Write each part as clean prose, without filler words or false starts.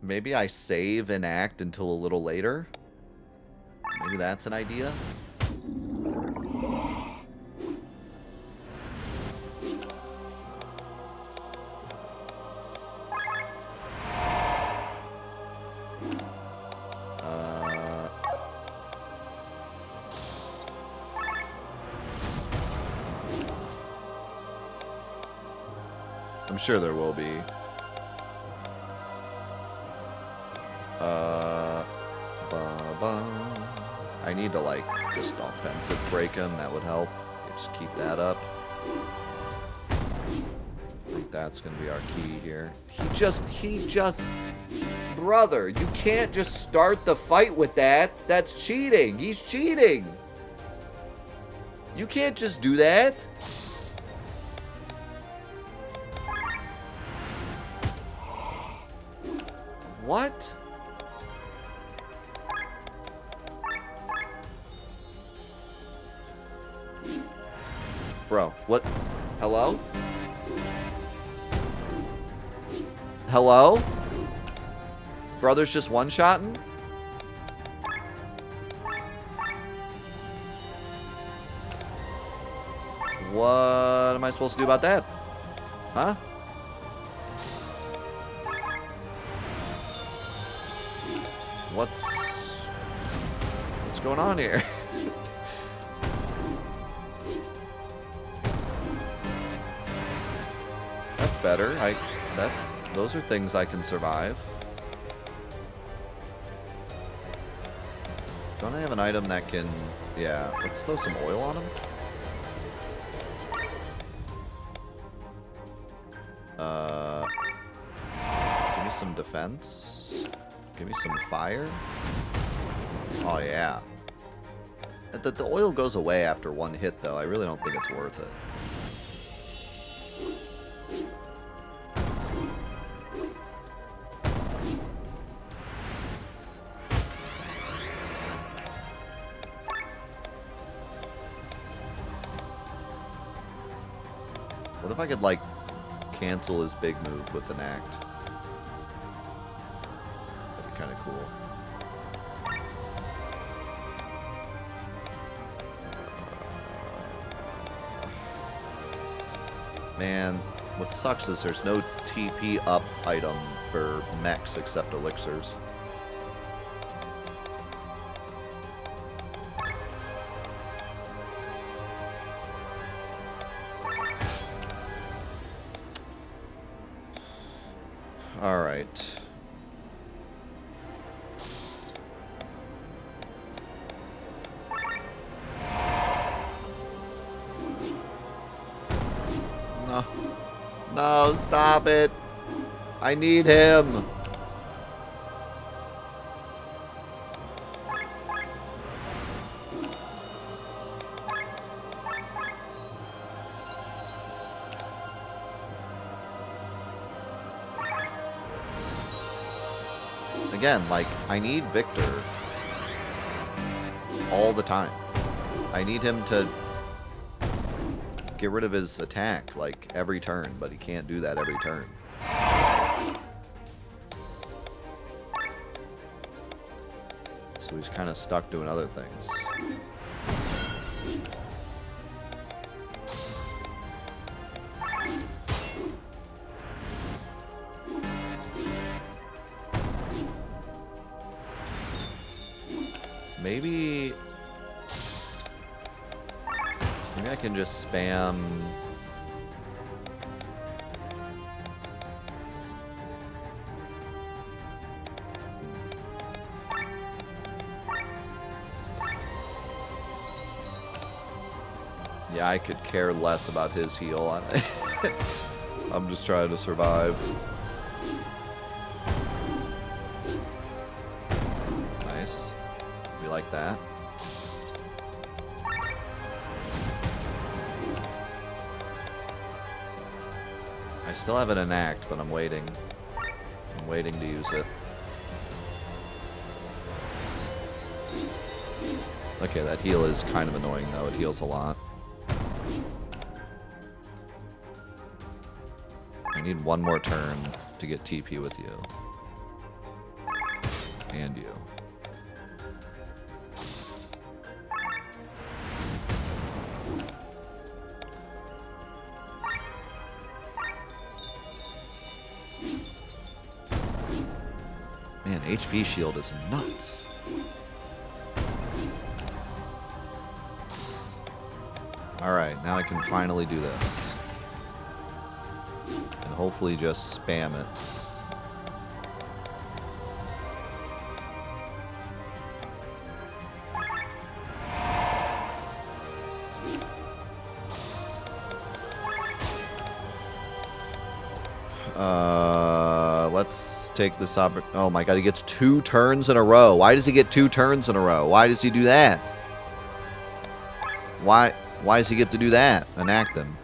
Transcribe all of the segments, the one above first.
Maybe I save and act until a little later. Maybe that's an idea. I'm sure there will be. I need to, like, just offensive break him. That would help. Just keep that up. I think that's going to be our key here. He just... Brother, you can't just start the fight with that. That's cheating. He's cheating. You can't just do that. What? Bro, what? Hello? Hello? Brother's just one-shotting? What am I supposed to do about that? Huh? What's going on here? That's better. Those are things I can survive. Don't I have an item that can... Yeah, let's throw some oil on him. Give me some defense. Give me some fire. Oh, yeah. The oil goes away after one hit, though. I really don't think it's worth it. What if I could, like, cancel his big move with an act? That'd be kind of cool. Man, what sucks is there's no TP up item for mechs except elixirs. All right. No. No, stop it. I need him. Again, like, I need Victor all the time. I need him to get rid of his attack, like, every turn, but he can't do that every turn. So he's kind of stuck doing other things. Maybe I can just spam. Yeah, I could care less about his heal. I'm just trying to survive. Nice. We like that. I still have an enact, but I'm waiting. I'm waiting to use it. Okay, that heal is kind of annoying, though. It heals a lot. I need one more turn to get TP with you. And you. Man, HP shield is nuts. Alright, now I can finally do this. And hopefully just spam it. Let's take this up. Oh my god, he gets 2 turns in a row. Why does he get 2 turns in a row? Why does he do that? Why does he get to do that? Enact them.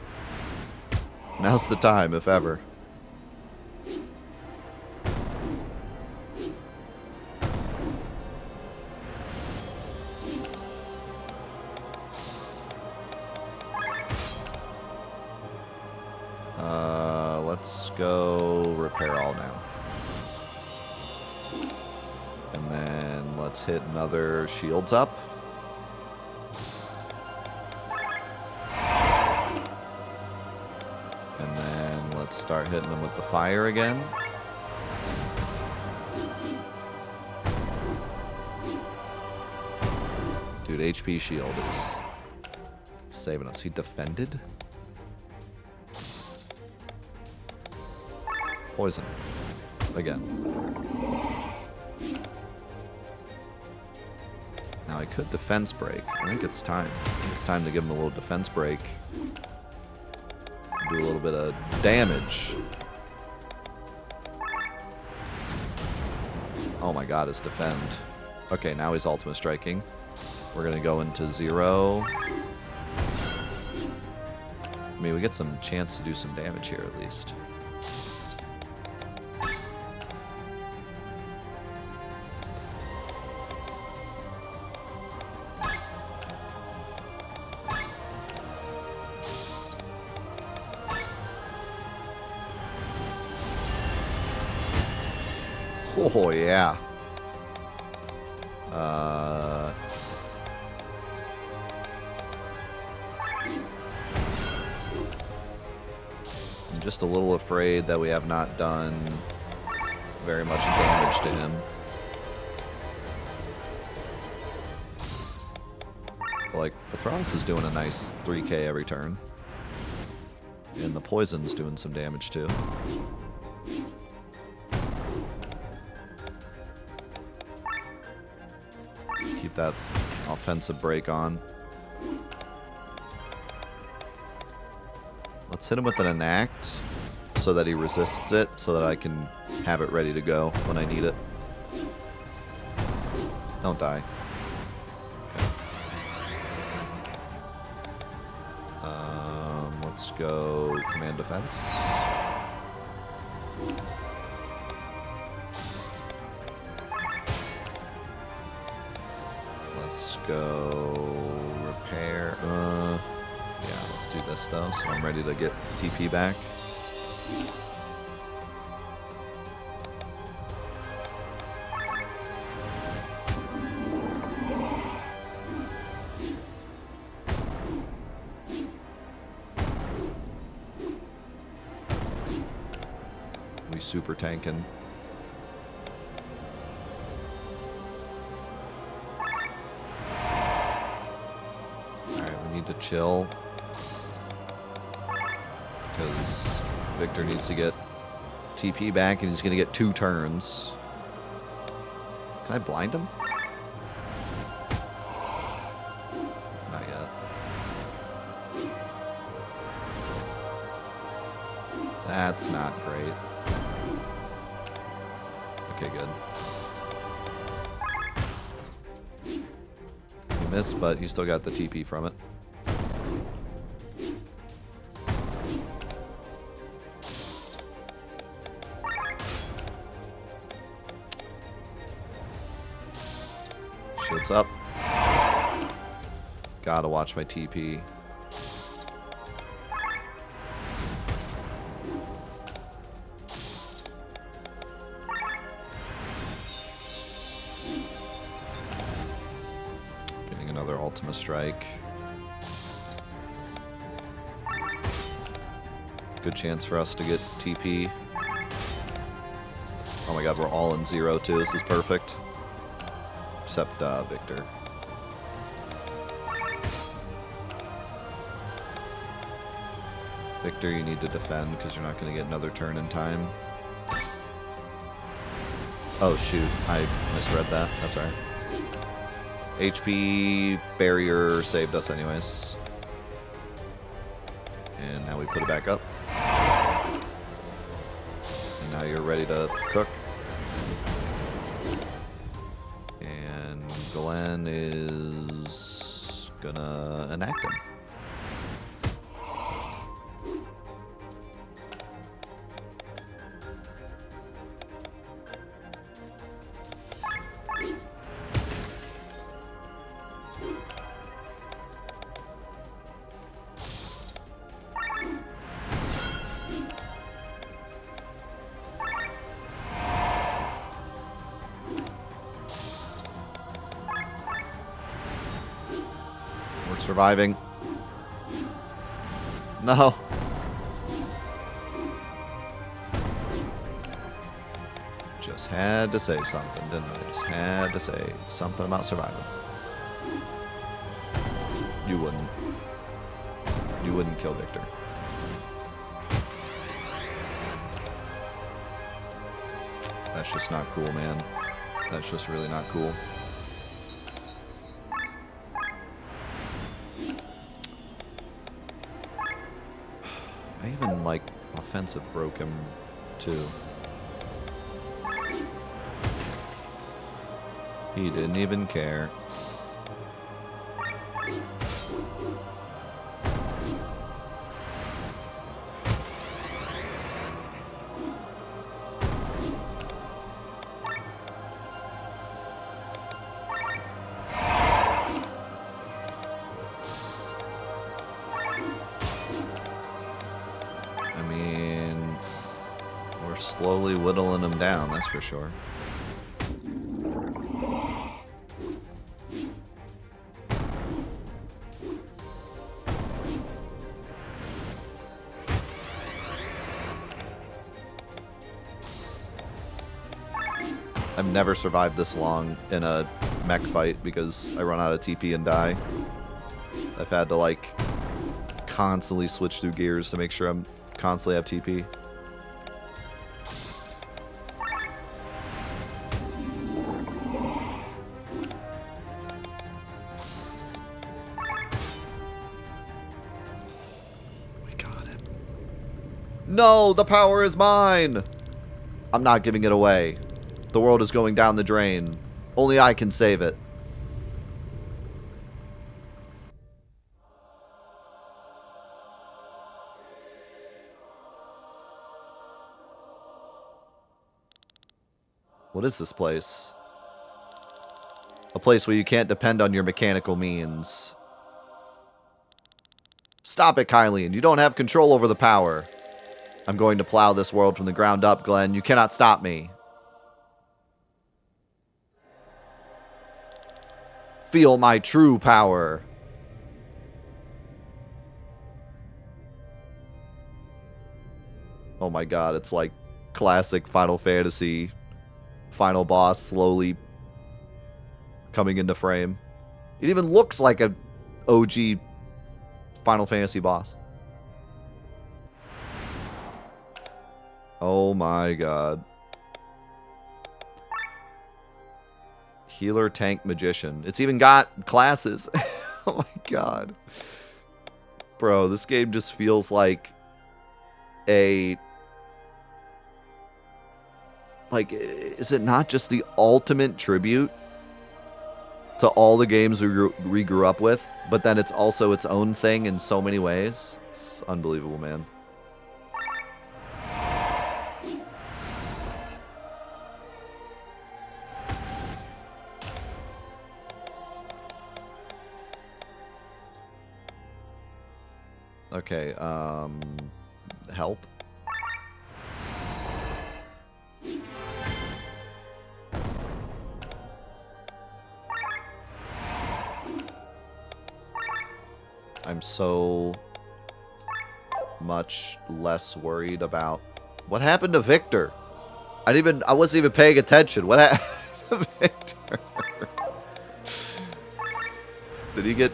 Now's the time, if ever. Let's go repair all now. And then let's hit another shields up. And then let's start hitting them with the fire again. Dude, HP shield is saving us. He defended? Poison. Again. Now I could defense break. I think it's time. It's time to give him a little defense break. Do a little bit of damage. Oh my god, his defend. Okay, now he's ultimate striking. We're gonna go into 0. I mean, we get some chance to do some damage here at least. Oh, yeah. I'm just a little afraid that we have not done very much damage to him. But, like, Pathros is doing a nice 3k every turn. And the poison's doing some damage too. Keep that offensive break on. Let's hit him with an enact so that he resists it, so that I can have it ready to go when I need it. Don't die. Okay. Let's go command defense. Let's go repair. Yeah, let's do this though, so I'm ready to get TP back. We super tanking. To chill because Victor needs to get TP back and he's gonna get 2 turns. Can I blind him? Not yet. That's not great. Okay, good. He missed, but he still got the TP from it. Shields up. Gotta watch my TP. from a strike. Good chance for us to get TP. Oh my god, we're all in 0 too. This is perfect. Except Victor. Victor, you need to defend because you're not going to get another turn in time. Oh shoot, I misread that. That's alright. HP barrier saved us anyways. And now we put it back up. And now you're ready to cook. And Glenn is gonna enact him. Surviving. No. Just had to say something, didn't I? Just had to say something about surviving. You wouldn't. You wouldn't kill Victor. That's just not cool, man. That's just really not cool. I even, like, offensive broke him, too. He didn't even care. Slowly whittling him down, that's for sure. I've never survived this long in a mech fight because I run out of TP and die. I've had to, like, constantly switch through gears to make sure I'm constantly have TP. No, the power is mine! I'm not giving it away. The world is going down the drain. Only I can save it. What is this place? A place where you can't depend on your mechanical means. Stop it, Kylian. You don't have control over the power. I'm going to plow this world from the ground up, Glenn. You cannot stop me. Feel my true power. Oh my god, it's like classic Final Fantasy final boss slowly coming into frame. It even looks like a OG Final Fantasy boss. Oh my god. Healer, tank, magician. It's even got classes. Oh my god. Bro, this game just feels like a... Like, is it not just the ultimate tribute to all the games we grew up with? But then it's also its own thing in so many ways. It's unbelievable, man. Okay, help. I'm so much less worried about... What happened to Victor? I wasn't even paying attention. What happened to Victor? Did he get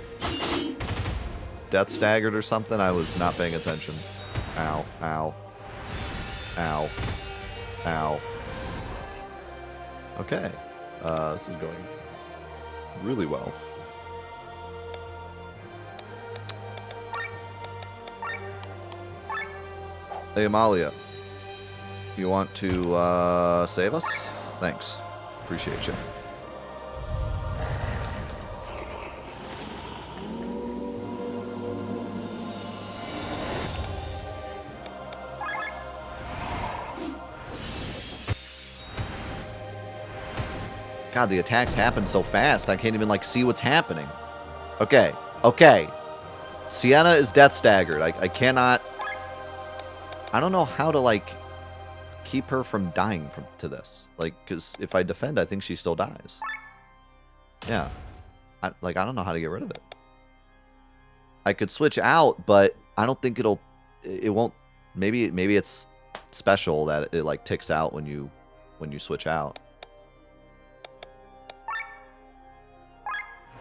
death staggered or something? I was not paying attention. Ow, ow. Ow. Ow. Okay. This is going really well. Hey, Amalia. You want to save us? Thanks. Appreciate you. God, the attacks happen so fast. I can't even, like, see what's happening. Okay. Okay. Sienna is death staggered. I cannot... I don't know how to, like, keep her from dying to this. Like, because if I defend, I think she still dies. Yeah. I don't know how to get rid of it. I could switch out, but I don't think it won't... Maybe it's special that it, like, ticks out when you switch out.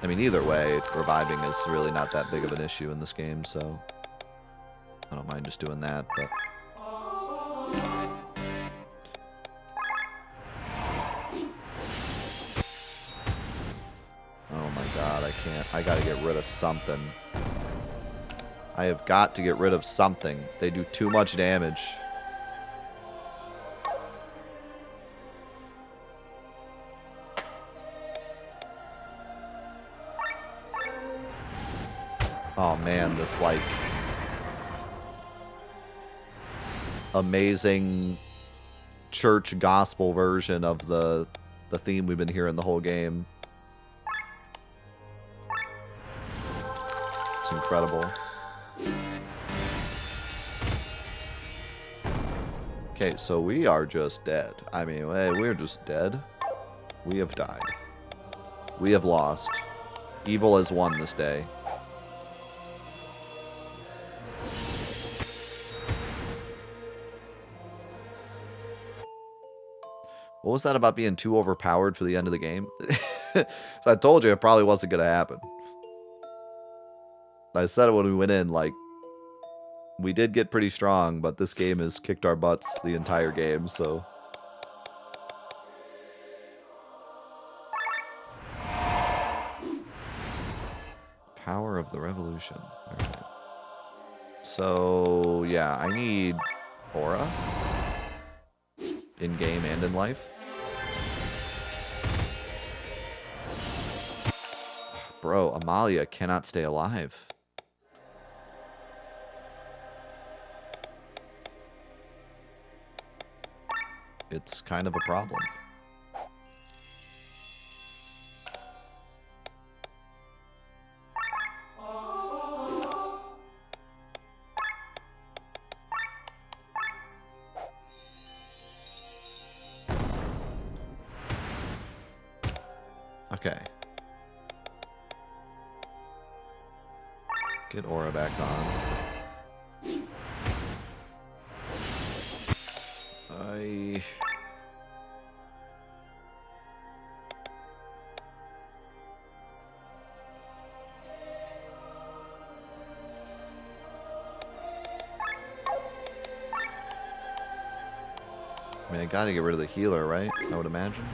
I mean, either way, reviving is really not that big of an issue in this game, so I don't mind just doing that, but... Oh my god, I can't. I gotta get rid of something. I have got to get rid of something. They do too much damage. Oh man, this like amazing church gospel version of the theme we've been hearing the whole game. It's incredible. Okay, so we are just dead. I mean, we're just dead. We have died. We have lost. Evil has won this day. What was that about being too overpowered for the end of the game? So I told you it probably wasn't going to happen. I said it when we went in, like, we did get pretty strong, but this game has kicked our butts the entire game, so... Power of the Revolution. Alright. So, yeah, I need Aura. In-game and in life. Bro, Amalia cannot stay alive. It's kind of a problem. Okay. Get Aura back on. I mean, I gotta get rid of the healer, right? I would imagine.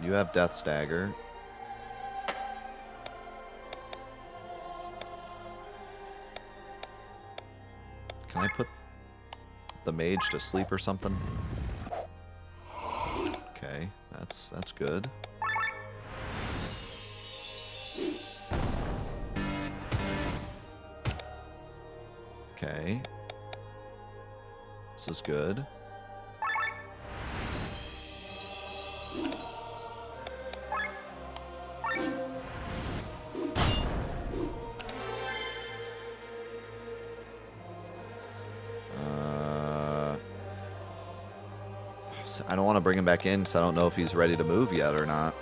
You have Death Stagger. Can I put the mage to sleep or something? Okay, that's good. Okay. This is good. I don't want to bring him back in because I don't know if he's ready to move yet or not.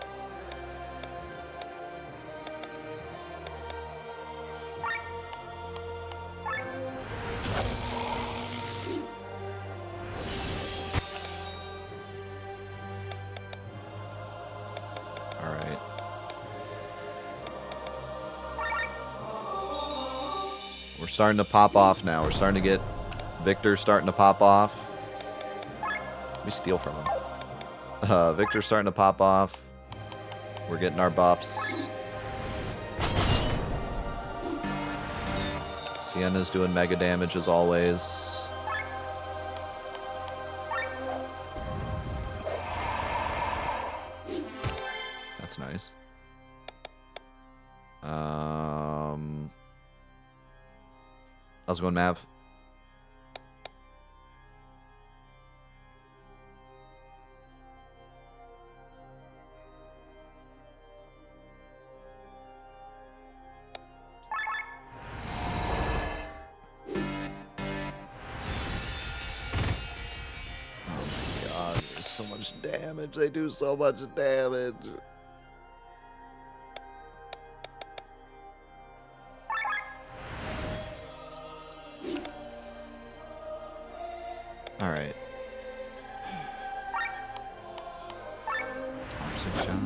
We're starting to pop off now. We're starting to get Victor starting to pop off. Let me steal from him. Victor's starting to pop off. We're getting our buffs. Sienna's doing mega damage as always. That's nice. How's it going, Mav? So much damage. They do so much damage. All right. Toxic shot.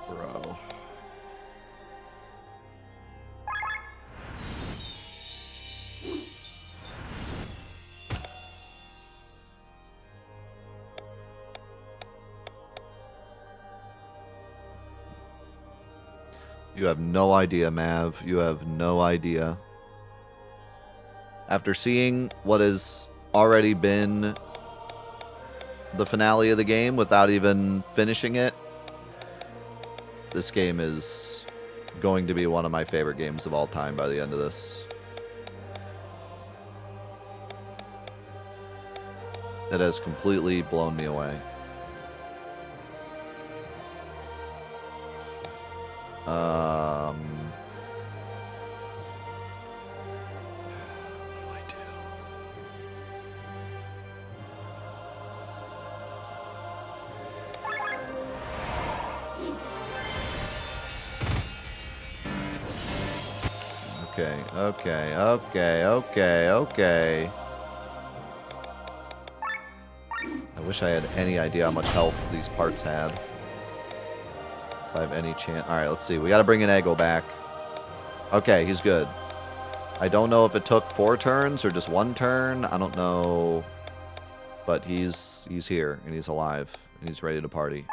Bro. You have no idea, Mav. You have no idea. After seeing what has already been the finale of the game without even finishing it, this game is going to be one of my favorite games of all time by the end of this. It has completely blown me away. What do I do? Okay. I wish I had any idea how much health these parts had. If I have any chance. Alright, let's see. We gotta bring an Eggo back. Okay, he's good. I don't know if it took 4 turns or just 1 turn. I don't know. But he's here, and he's alive, and he's ready to party.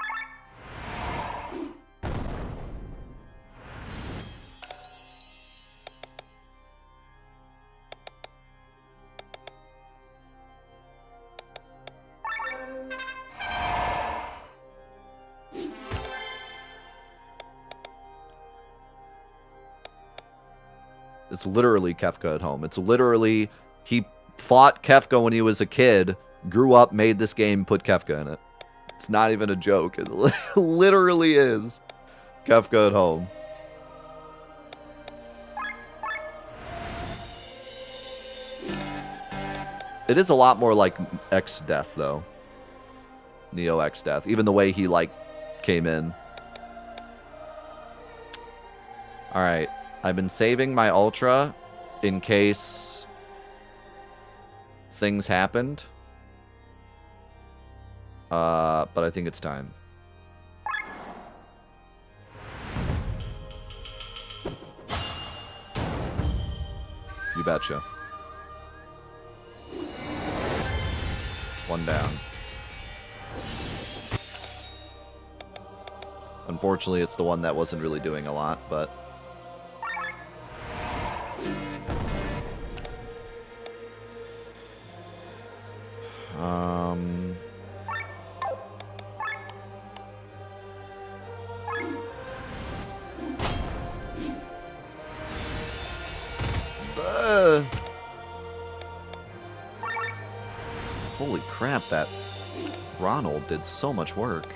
It's literally Kefka at home. It's literally, he fought Kefka when he was a kid, grew up, made this game, put Kefka in it. It's not even a joke. It literally is Kefka at home. It is a lot more like X Death, though. Neo X Death. Even the way he, like, came in. Alright. I've been saving my Ultra in case things happened. But I think it's time. You betcha. 1 down. Unfortunately, it's the one that wasn't really doing a lot, but... Holy crap, that Ronald did so much work.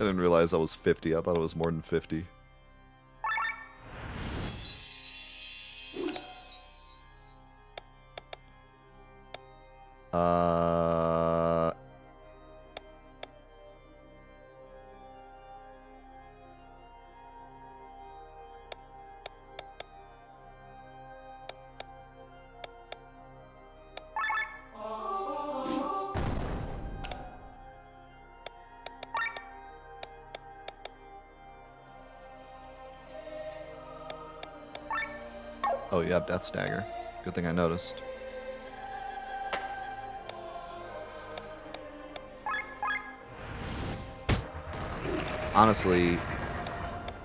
I didn't realize that was 50. I thought it was more than 50. Oh, you have Death Stagger. Good thing I noticed. Honestly,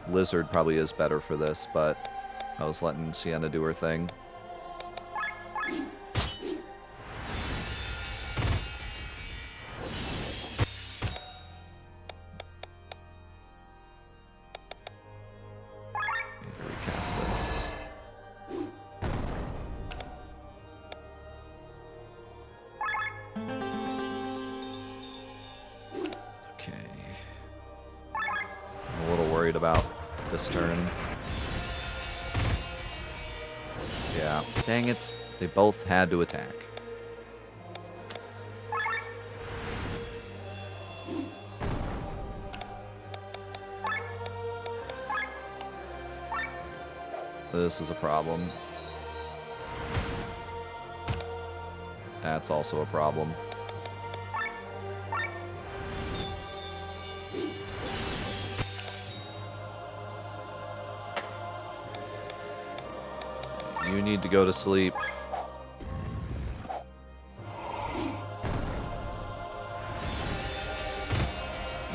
Lizard probably is better for this, but I was letting Sienna do her thing. Recast this. Okay. I'm a little worried about this turn. Yeah. Dang it. They both had to attack. This is a problem. That's also a problem. You need to go to sleep.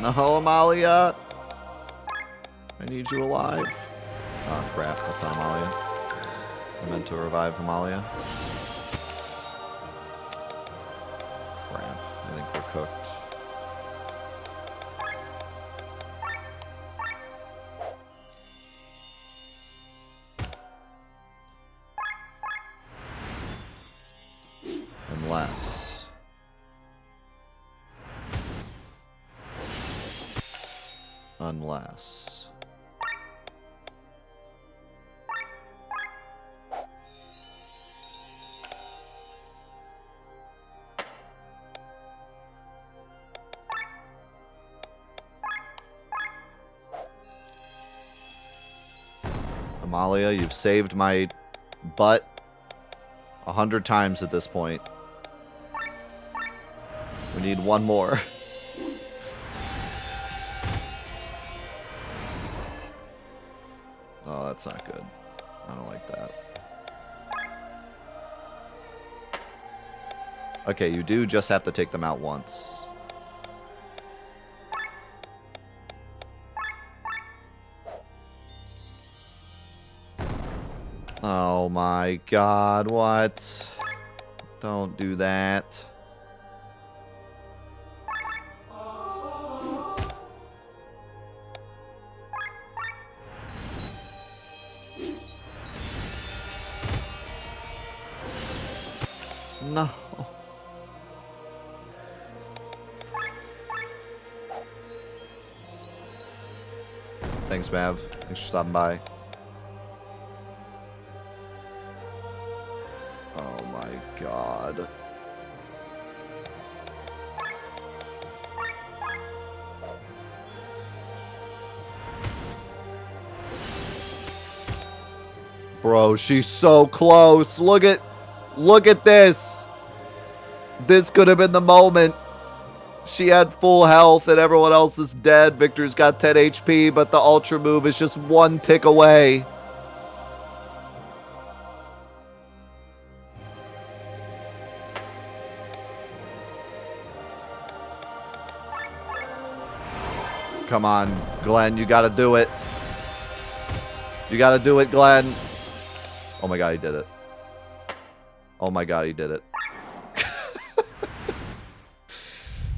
No, Amalia! I need you alive. Oh, crap. That's not Amalia. I meant to revive Amalia. Crap. I think we're cooked. Unless... Amalia, you've saved my butt 100 times at this point. We need one more. Oh, that's not good. I don't like that. Okay, you do just have to take them out once. Oh my god, what? Don't do that. No. Thanks, Mav. Thanks for stopping by. Oh my god. Bro, she's so close. Look at this. This could have been the moment. She had full health and everyone else is dead. Victor's got 10 HP, but the ultra move is just one tick away. Come on, Glenn, you gotta do it. You gotta do it, Glenn. Oh my god, he did it. Oh my god, he did it.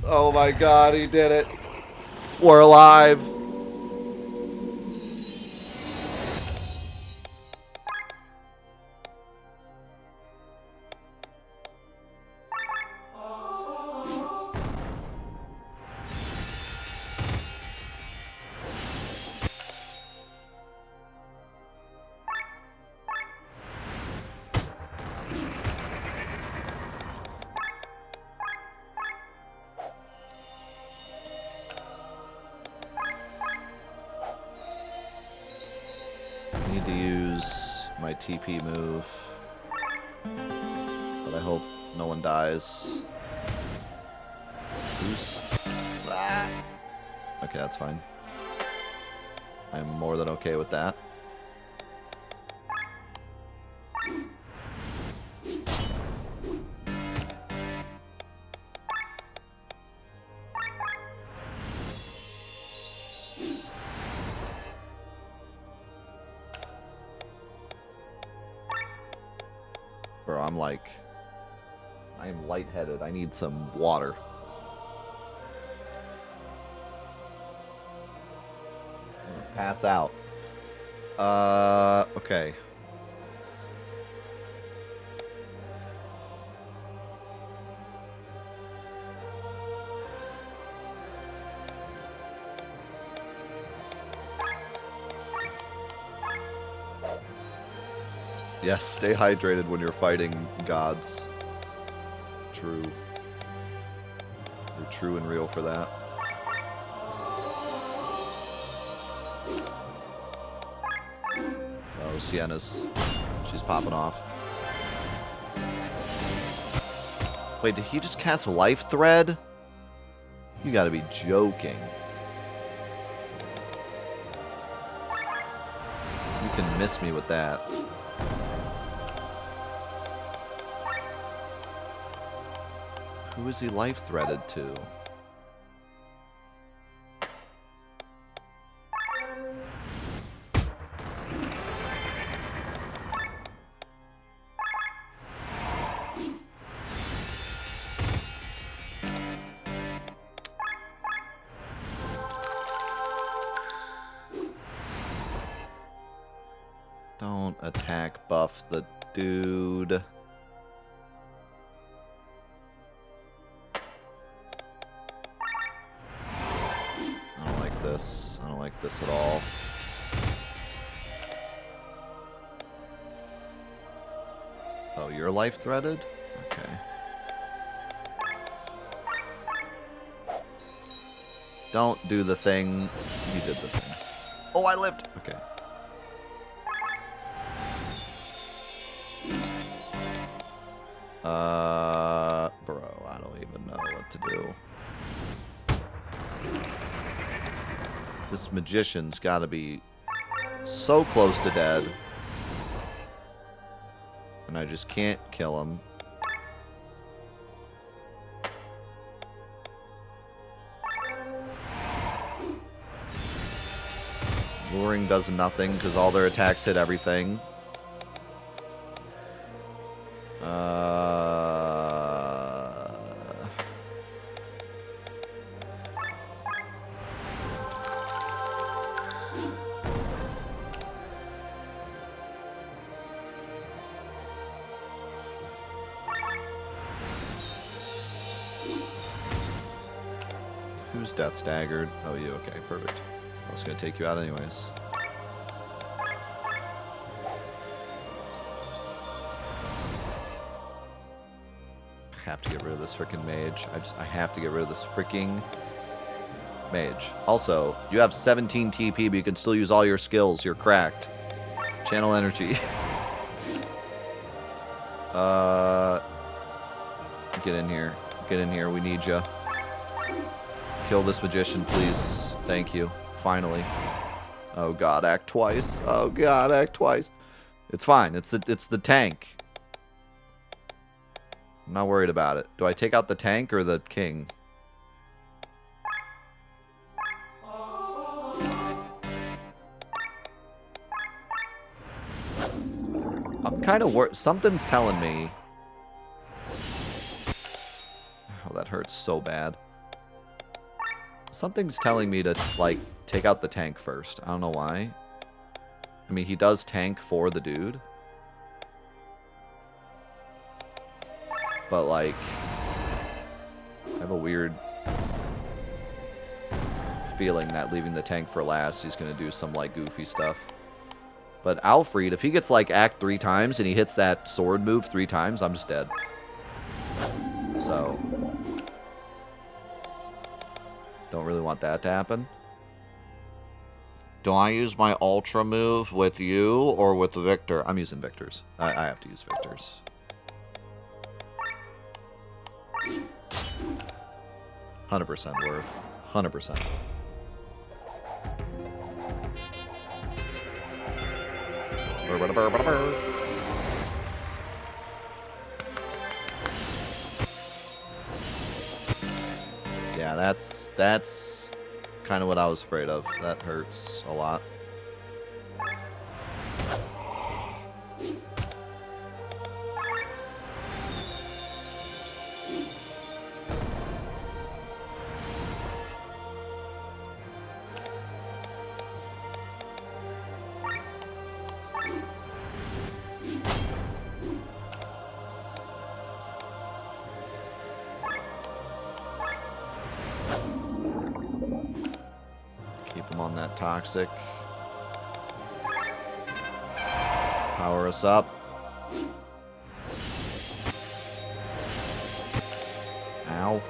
Oh my god, he did it. We're alive. my TP move. But I hope no one dies. Ah. Okay, that's fine. I'm more than okay with that. Bro, I'm like... I am lightheaded. I need some water. I'm gonna pass out. Okay. Yes, stay hydrated when you're fighting gods. True. You're true and real for that. Oh, Sienna's... She's popping off. Wait, did he just cast Life Thread? You gotta be joking. You can miss me with that. Who is he life threaded to? Don't attack buff the dude. I don't like this at all. Oh, you're life threaded? Okay. Don't do the thing. You did the thing. Oh, I lived. Okay. Bro, I don't even know what to do. This magician's gotta be so close to dead. And I just can't kill him. Luring does nothing because all their attacks hit everything. Who's death staggered? Oh, you. Okay, perfect. I was going to take you out anyways. I have to get rid of this freaking mage. I have to get rid of this freaking mage. Also, you have 17 TP, but you can still use all your skills. You're cracked. Channel energy. Get in here. Get in here. We need you. Kill this magician, please. Thank you. Finally. Oh god, act twice. Oh god, act twice. It's fine. It's the tank. I'm not worried about it. Do I take out the tank or the king? I'm kind of worried. Something's telling me. Oh, that hurts so bad. Something's telling me to, like, take out the tank first. I don't know why. I mean, he does tank for the dude. But, like, I have a weird feeling that leaving the tank for last, he's going to do some, like, goofy stuff. But Alfred, if he gets, like, act 3 times and he hits that sword move 3 times, I'm just dead. So... don't really want that to happen. Do I use my Ultra move with you or with Victor? I'm using Victor's. I have to use Victor's. 100% worth. 100%. Yeah, that's kind of what I was afraid of. That hurts a lot. Toxic. Power us up. Ow.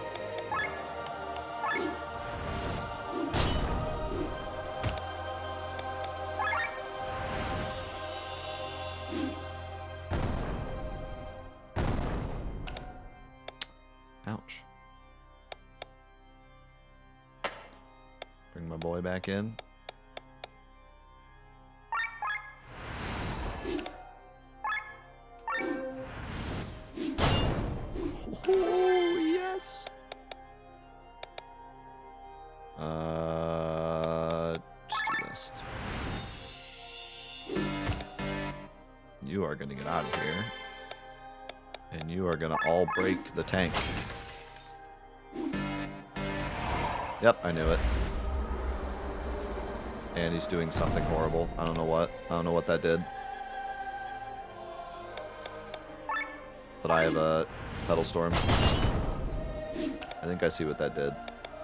Ouch. Bring my boy back in. Oh, yes. Just do this. You are going to get out of here. And you are going to all break the tank. Yep, I knew it. And he's doing something horrible. I don't know what. I don't know what that did. But I have a Pedal Storm. I think I see what that did.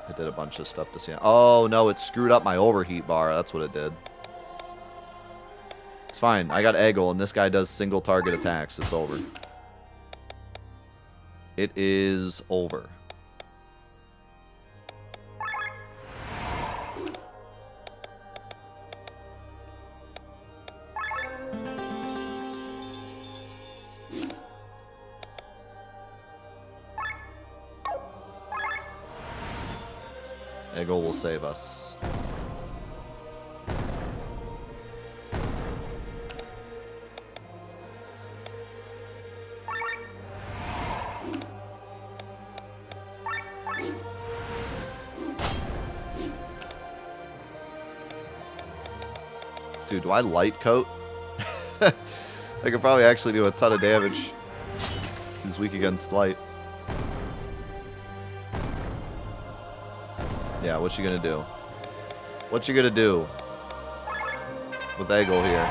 It did a bunch of stuff to see. Oh, no, it screwed up my overheat bar. That's what it did. It's fine. I got Eggle, and this guy does single target attacks. It's over. It is over. Eggle will save us. Dude, do I light coat? I could probably actually do a ton of damage. He's weak against light. Yeah, what you gonna do? What you gonna do with Eggle here?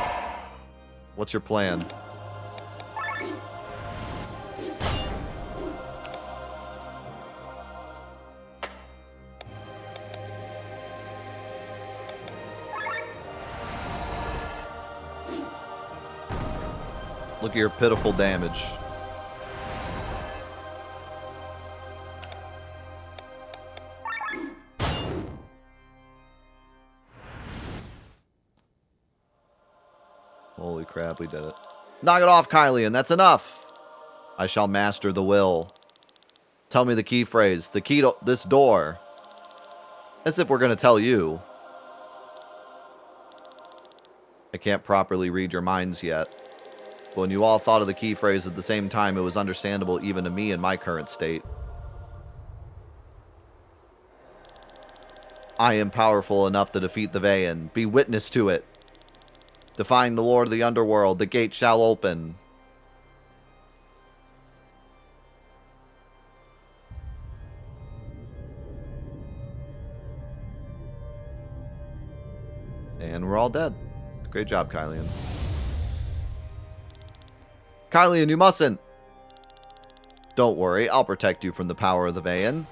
What's your plan? Look at your pitiful damage. Holy crap, we did it. Knock it off, Kylian. That's enough. I shall master the will. Tell me the key phrase. The key to this door. As if we're going to tell you. I can't properly read your minds yet. But when you all thought of the key phrase at the same time, it was understandable even to me in my current state. I am powerful enough to defeat the Vayan. Be witness to it. Define the Lord of the Underworld. The gate shall open. And we're all dead. Great job, Kylian. Kylian, you mustn't. Don't worry, I'll protect you from the power of the Vayan.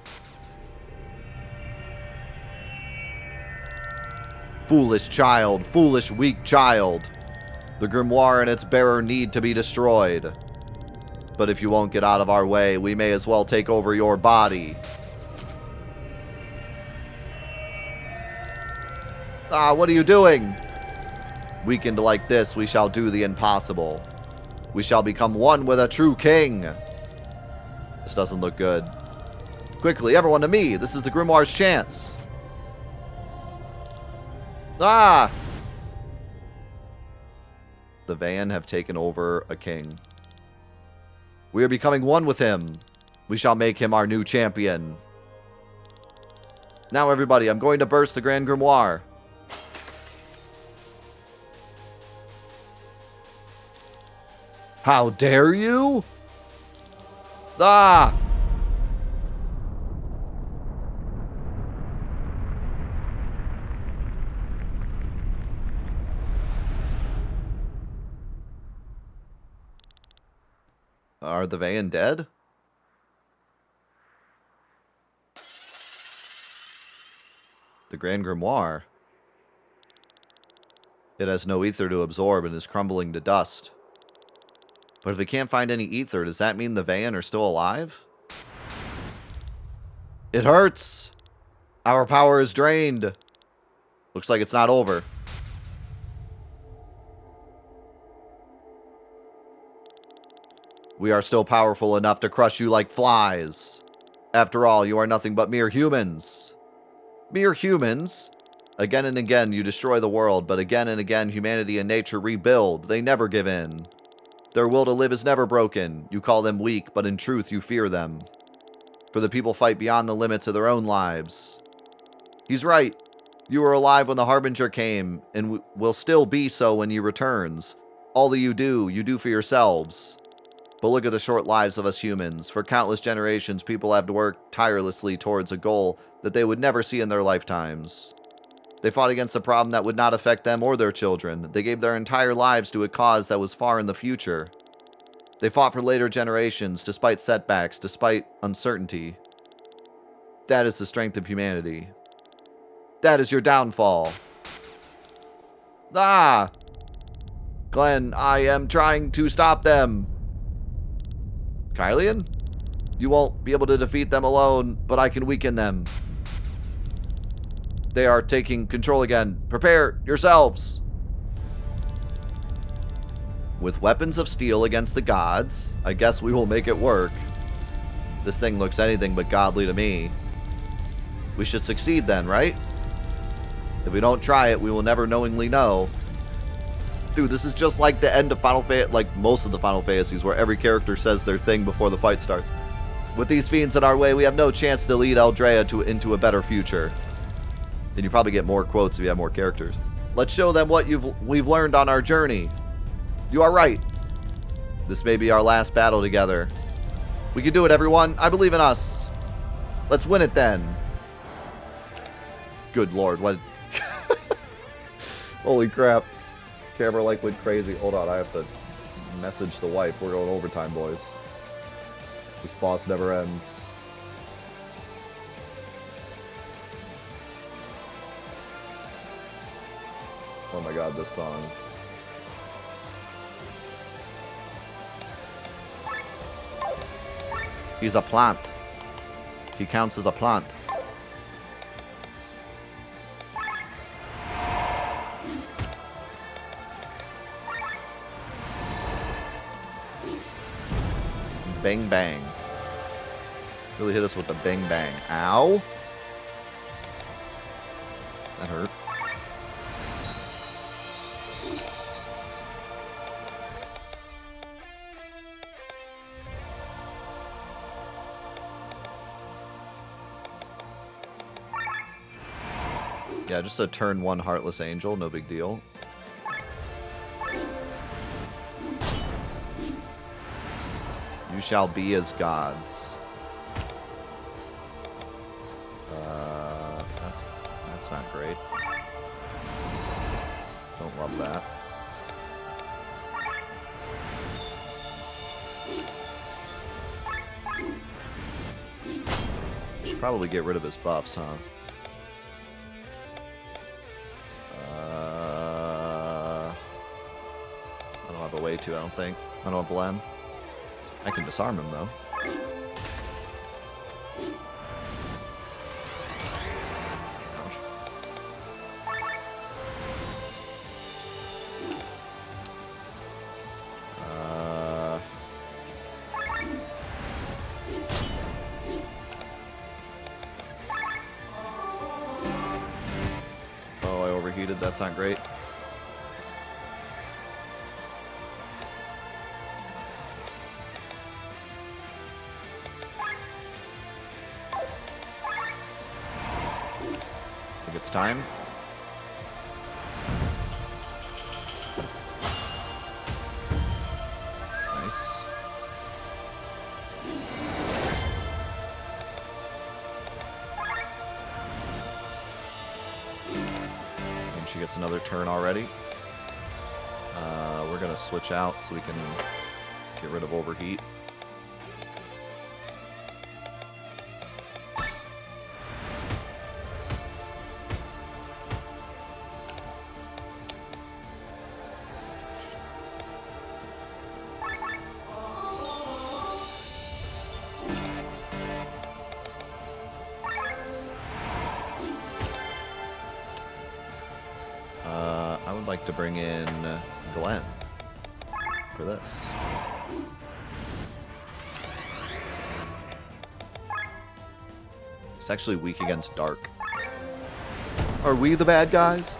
Foolish child, foolish weak child. The grimoire and its bearer need to be destroyed. But if you won't get out of our way, we may as well take over your body. Ah, what are you doing? Weakened like this, we shall do the impossible. We shall become one with a true king. This doesn't look good. Quickly, everyone to me. This is the Grimoire's chance. Ah! The Van have taken over a king. We are becoming one with him. We shall make him our new champion. Now, everybody, I'm going to burst the Grand Grimoire. How dare you? Ah! Are the Van dead? The Grand Grimoire. It has no ether to absorb and is crumbling to dust. But if we can't find any ether, does that mean the Van are still alive? It hurts! Our power is drained. Looks like it's not over. We are still powerful enough to crush you like flies. After all, you are nothing but mere humans. Mere humans? Again and again, you destroy the world, but again and again, humanity and nature rebuild. They never give in. Their will to live is never broken. You call them weak, but in truth, you fear them. For the people fight beyond the limits of their own lives. He's right. You were alive when the Harbinger came, and will still be so when he returns. All that you do for yourselves. But look at the short lives of us humans. For countless generations, people have worked tirelessly towards a goal that they would never see in their lifetimes. They fought against a problem that would not affect them or their children. They gave their entire lives to a cause that was far in the future. They fought for later generations, despite setbacks, despite uncertainty. That is the strength of humanity. That is your downfall. Ah! Glenn, I am trying to stop them. Kylian? You won't be able to defeat them alone, but I can weaken them. They are taking control again. Prepare yourselves. With weapons of steel against the gods, I guess we will make it work. This thing looks anything but godly to me. We should succeed then, right? If we don't try it, we will never knowingly know. Dude, this is just like the end of Final Fantasy, like most of the Final Fantasies, where every character says their thing before the fight starts. With these fiends in our way, we have no chance to lead Eldrea into a better future. Then you probably get more quotes if you have more characters. Let's show them what we've learned on our journey. You are right. This may be our last battle together. We can do it, everyone. I believe in us. Let's win it then. Good lord, what? Holy crap. Camera like went crazy. Hold on, I have to message the wife. We're going overtime, boys. This boss never ends. Oh my god, this song. He's a plant. He counts as a plant. Bang bang. Really hit us with the bang bang. Ow. That hurt. Yeah, just a turn 1 Heartless Angel, no big deal. You shall be as gods. That's not great. Don't love that. Should probably get rid of his buffs, huh? I don't have a way to, I don't think. I don't have Blem. I can disarm him, though. Ouch. overheated. That's not great. I think it's time. Nice. And she gets another turn already. We're gonna switch out so we can get rid of overheat. I would like to bring in Glenn for this. It's actually weak against dark. Are we the bad guys?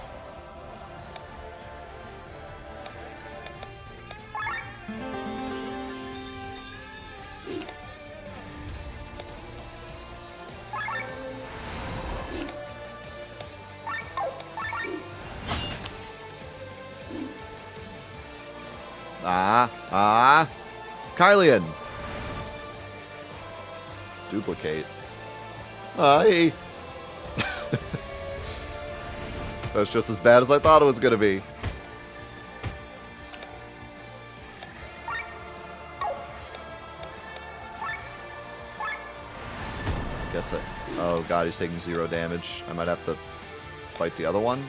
Kylian. Duplicate. Aye. That's just as bad as I thought it was gonna be. Guess it. Oh god, he's taking 0 damage. I might have to fight the other one.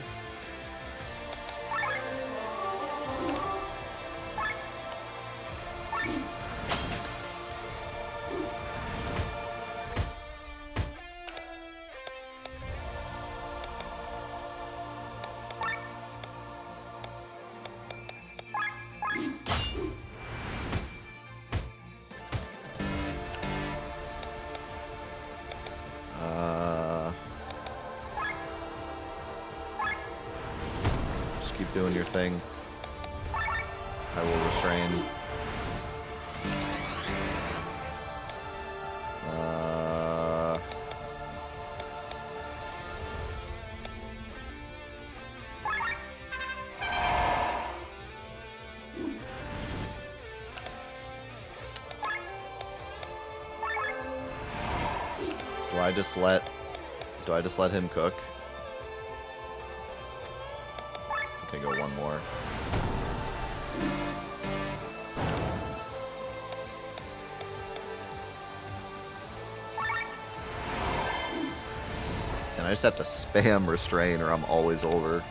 Keep doing your thing. I will restrain. Do I just let him cook? Okay, go one more. And I just have to spam restrain or I'm always overheated.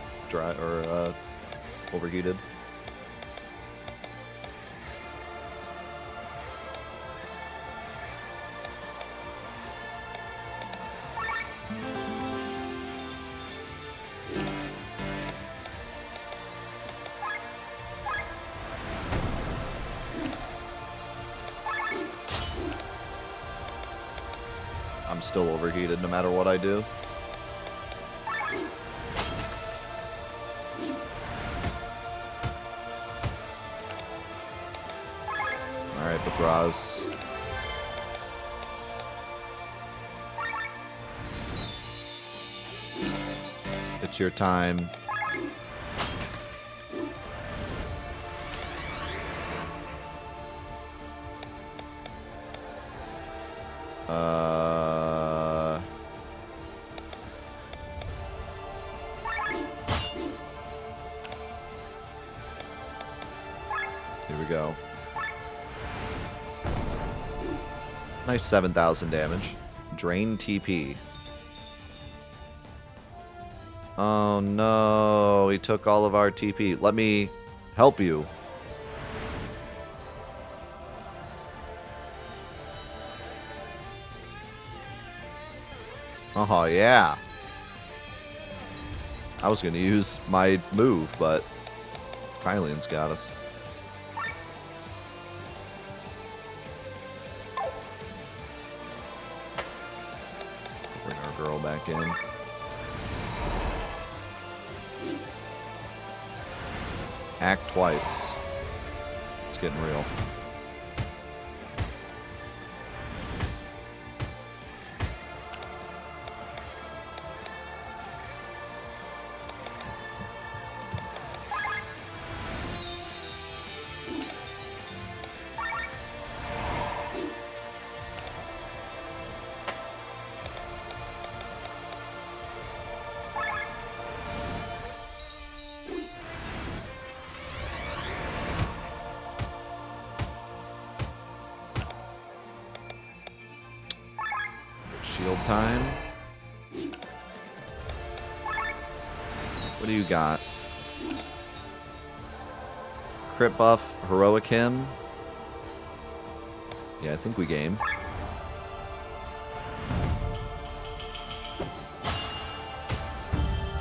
I'm still overheated no matter what I do. Alright, Bethraz. It's your time. Here we go. Nice 7,000 damage. Drain TP. Oh no, he took all of our TP. Let me help you. Oh yeah. I was gonna use my move, but Kylian's got us. Bring our girl back in. Act twice. It's getting real. Shield time. What do you got? Crit buff, heroic him. Yeah, I think we game.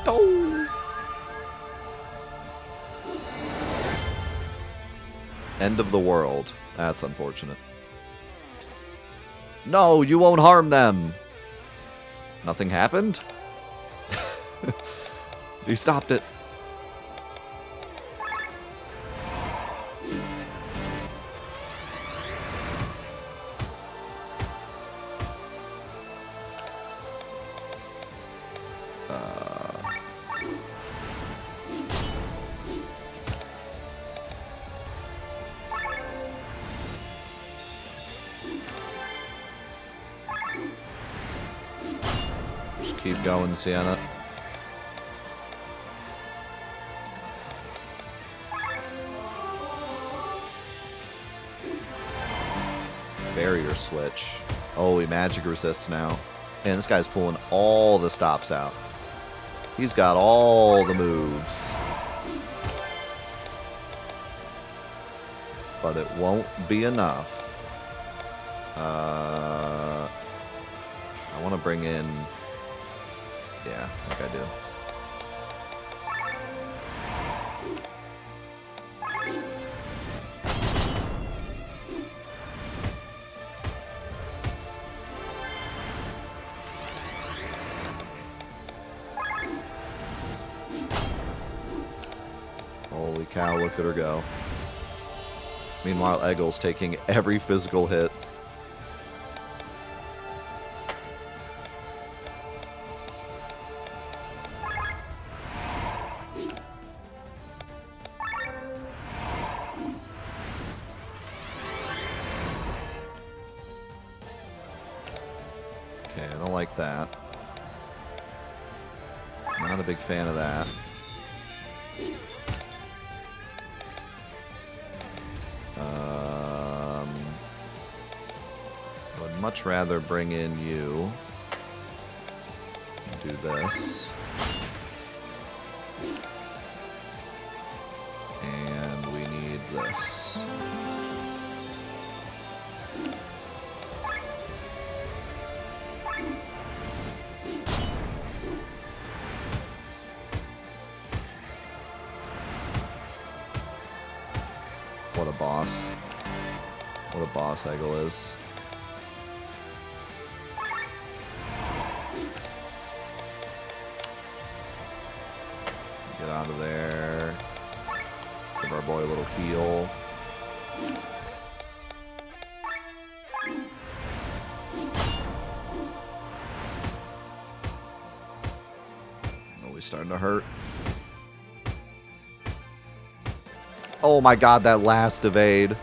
Oh. End of the world. That's unfortunate. No, you won't harm them. Nothing happened? He stopped it. Keep going, Sienna. Barrier switch. Oh, he magic resists now. And this guy's pulling all the stops out. He's got all the moves. But it won't be enough. I want to bring in... Yeah, I think I do. Holy cow, look at her go. Meanwhile, Eggle's taking every physical hit. Okay, I don't like that. Not a big fan of that. I would much rather bring in you. Do this. And we need this. What a boss. What a boss Eggle is. Get out of there. Give our boy a little heal. Oh, he's starting to hurt. Oh my god, that last evade.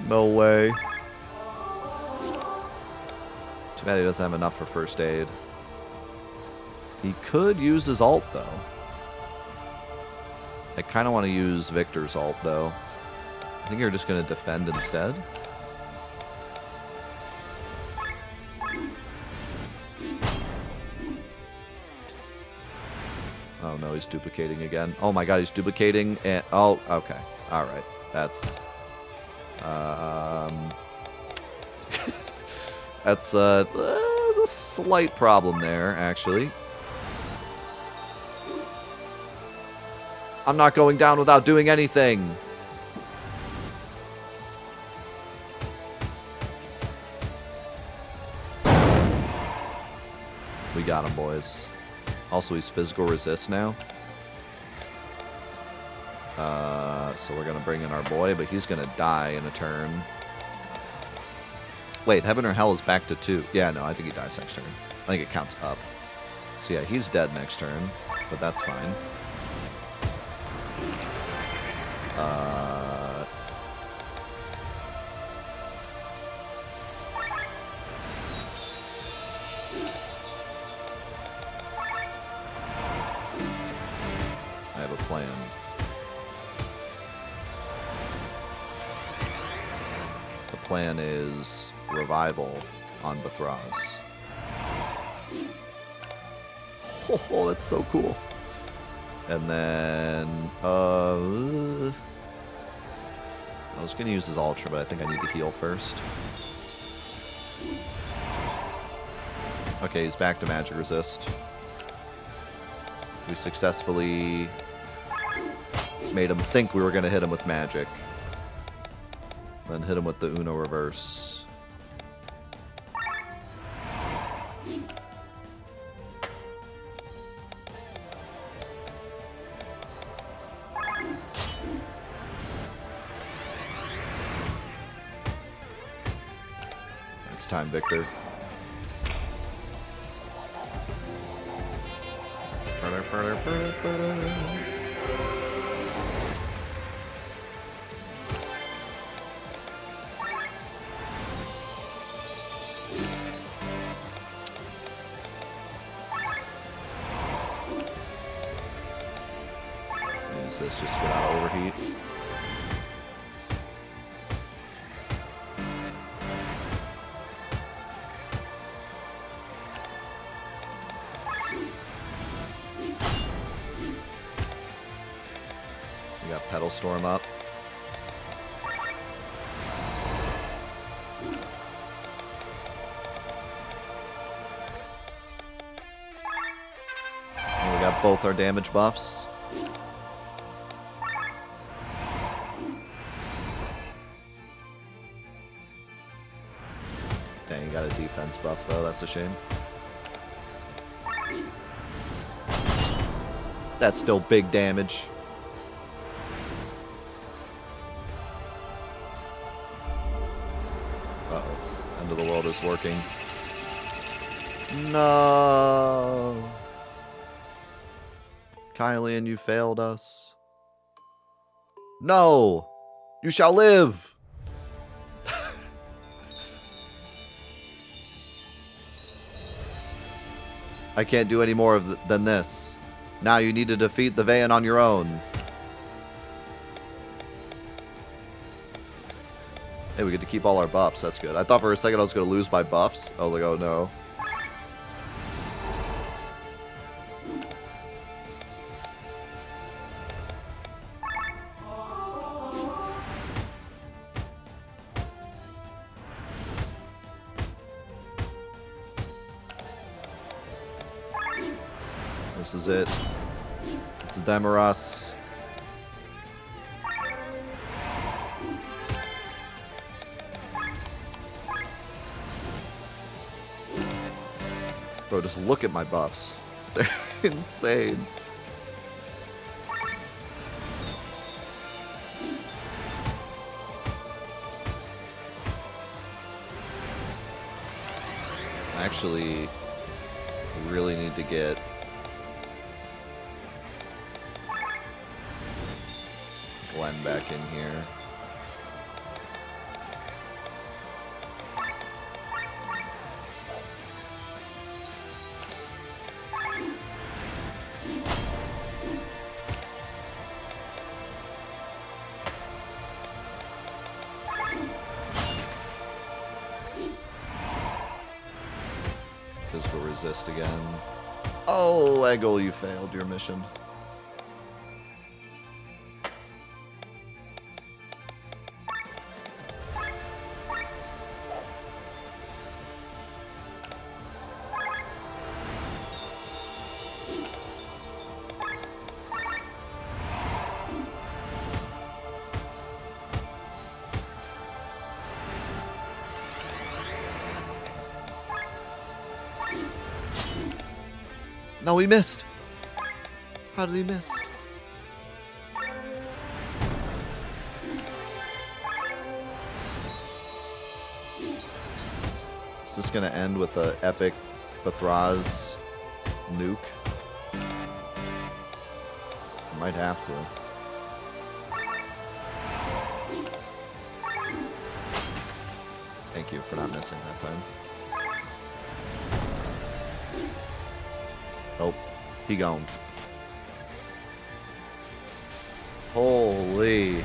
No way. Too bad he doesn't have enough for first aid. He could use his ult, though. I kind of want to use Victor's ult, though. I think you're just going to defend instead. Oh no, he's duplicating again. Oh my god, he's duplicating. And oh, okay. All right. That's... that's a slight problem there, actually. I'm not going down without doing anything. We got him, boys. Also, he's physical resist now. So we're gonna bring in our boy, but he's gonna die in a turn. Wait, Heaven or Hell is back to 2. Yeah, no, I think he dies next turn. I think it counts up. So yeah, he's dead next turn, but that's fine. I have a plan. The plan is Revival on Bethraz. Oh, that's so cool. And then, I was going to use his Ultra, but I think I need to heal first. Okay, he's back to Magic Resist. We successfully made him think we were going to hit him with Magic. Then hit him with the Uno Reverse. Next time, Victor. Use this just to get out of overheat. We got Petal Storm up. And we got both our damage buffs. Dang, you got a defense buff though, that's a shame. That's still big damage. Uh-oh. End of the world is working. No. Kylian, you failed us. No. You shall live. I can't do any more than this. Now you need to defeat the Vayne on your own. Hey, we get to keep all our buffs. That's good. I thought for a second I was going to lose my buffs. I was like, oh no. This is it. It's them or us. Bro, just look at my buffs. They're insane. Actually, we really need to get Glenn back in here. Physical resist again. Oh, Eggle, you failed your mission. No, he missed. How did he miss? Is this going to end with an epic Bathraz nuke? Might have to. Thank you for not missing that time. Oh, he gone. Holy.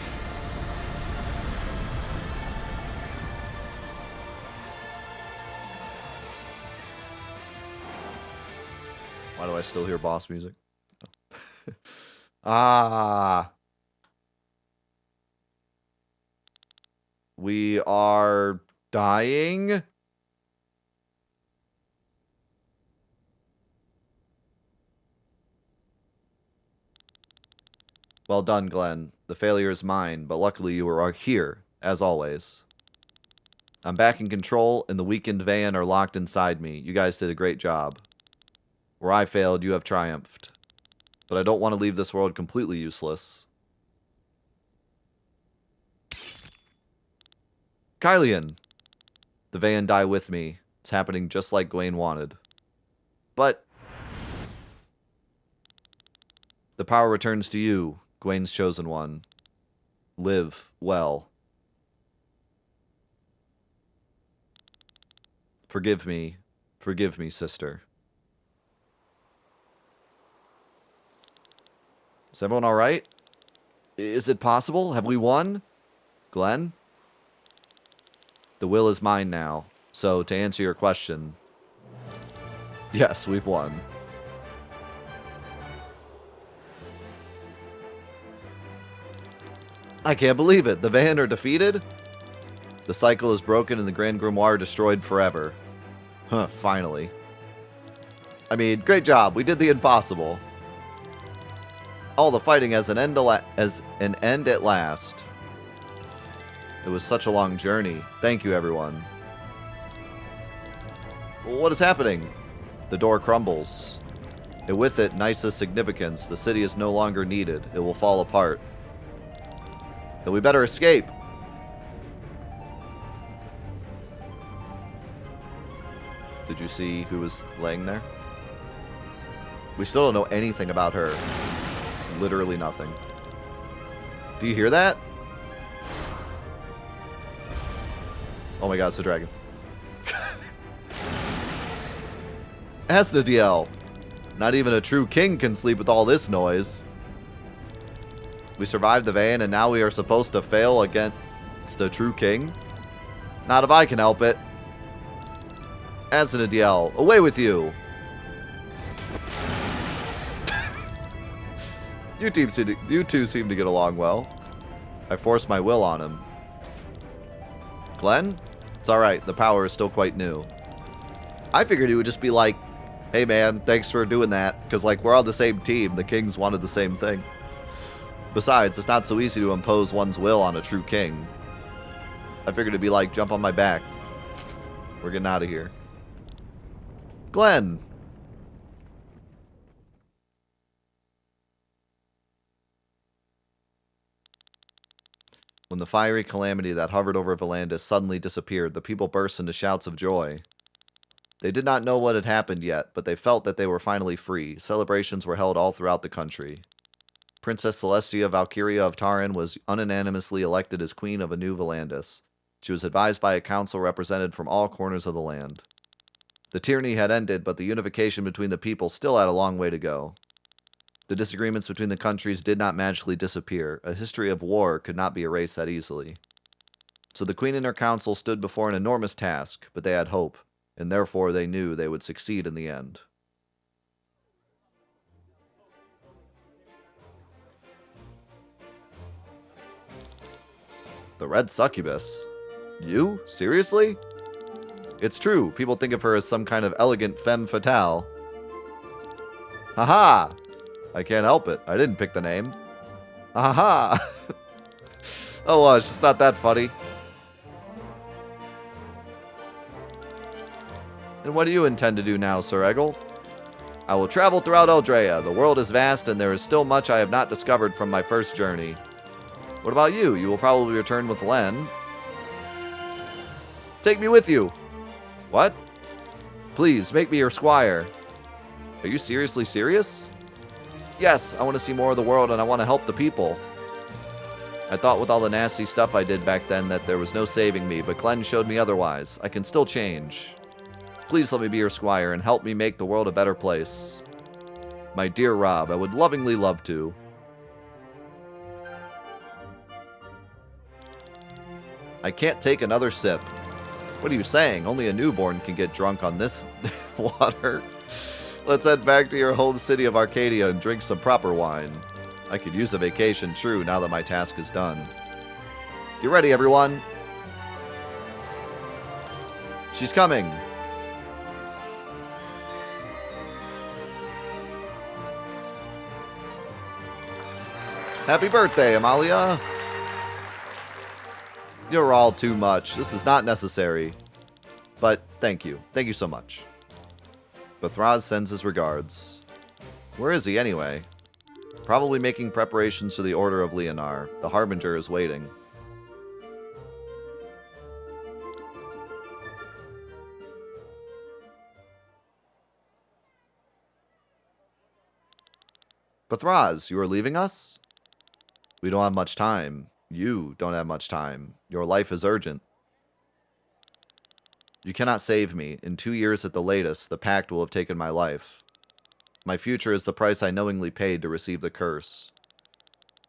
Why do I still hear boss music? Ah. We are dying. Well done, Glenn. The failure is mine, but luckily you are here, as always. I'm back in control, and the weakened van are locked inside me. You guys did a great job. Where I failed, you have triumphed. But I don't want to leave this world completely useless. Kylian! The van die with me. It's happening just like Gawain wanted. But the power returns to you, Gawain's chosen one. Live well. Forgive me, sister. Is everyone all right? Is it possible? Have we won? Glenn? The will is mine now. So, to answer your question, yes, we've won. I can't believe it. The Van are defeated? The cycle is broken and the Grand Grimoire destroyed forever. Huh, finally. I mean, great job. We did the impossible. All the fighting has an end at last. It was such a long journey. Thank you, everyone. What is happening? The door crumbles. And with it, Nisa's significance. The city is no longer needed. It will fall apart. Then we better escape. Did you see who was laying there? We still don't know anything about her. Literally nothing. Do you hear that? Oh my god, it's a dragon. Asnadiel. Not even a true king can sleep with all this noise. We survived the van and now we are supposed to fail against a true king? Not if I can help it. Asnadiel, away with you. You two seem to get along well. I forced my will on him. Glenn? It's alright, the power is still quite new. I figured he would just be like, hey man, thanks for doing that. Because like, we're on the same team. The kings wanted the same thing. Besides, it's not so easy to impose one's will on a true king. I figured it'd be like, jump on my back. We're getting out of here. Glenn! When the fiery calamity that hovered over Valandis suddenly disappeared, the people burst into shouts of joy. They did not know what had happened yet, but they felt that they were finally free. Celebrations were held all throughout the country. Princess Celestia Valkyria of Taran was unanimously elected as Queen of a new Valandis. She was advised by a council represented from all corners of the land. The tyranny had ended, but the unification between the people still had a long way to go. The disagreements between the countries did not magically disappear. A history of war could not be erased that easily. So the Queen and her council stood before an enormous task, but they had hope, and therefore they knew they would succeed in the end. The Red Succubus? You? Seriously? It's true, people think of her as some kind of elegant femme fatale. Haha! I can't help it. I didn't pick the name. Haha! Oh, well, it's just not that funny. And what do you intend to do now, Sir Eggle? I will travel throughout Eldrea. The world is vast, and there is still much I have not discovered from my first journey. What about you? You will probably return with Len. Take me with you! What? Please, make me your squire. Are you seriously serious? Yes, I want to see more of the world and I want to help the people. I thought with all the nasty stuff I did back then that there was no saving me, but Glenn showed me otherwise. I can still change. Please let me be your squire and help me make the world a better place. My dear Rob, I would lovingly love to. I can't take another sip. What are you saying? Only a newborn can get drunk on this water. Let's head back to your home city of Arcadia and drink some proper wine. I could use a vacation, true, now that my task is done. Get ready, everyone. She's coming. Happy birthday, Amalia. You're all too much. This is not necessary. But thank you. Thank you so much. Bethraz sends his regards. Where is he anyway? Probably making preparations for the Order of Leonar. The Harbinger is waiting. Bethraz, you are leaving us? We don't have much time. You don't have much time. Your life is urgent. You cannot save me. In 2 years at the latest, the Pact will have taken my life. My future is the price I knowingly paid to receive the curse.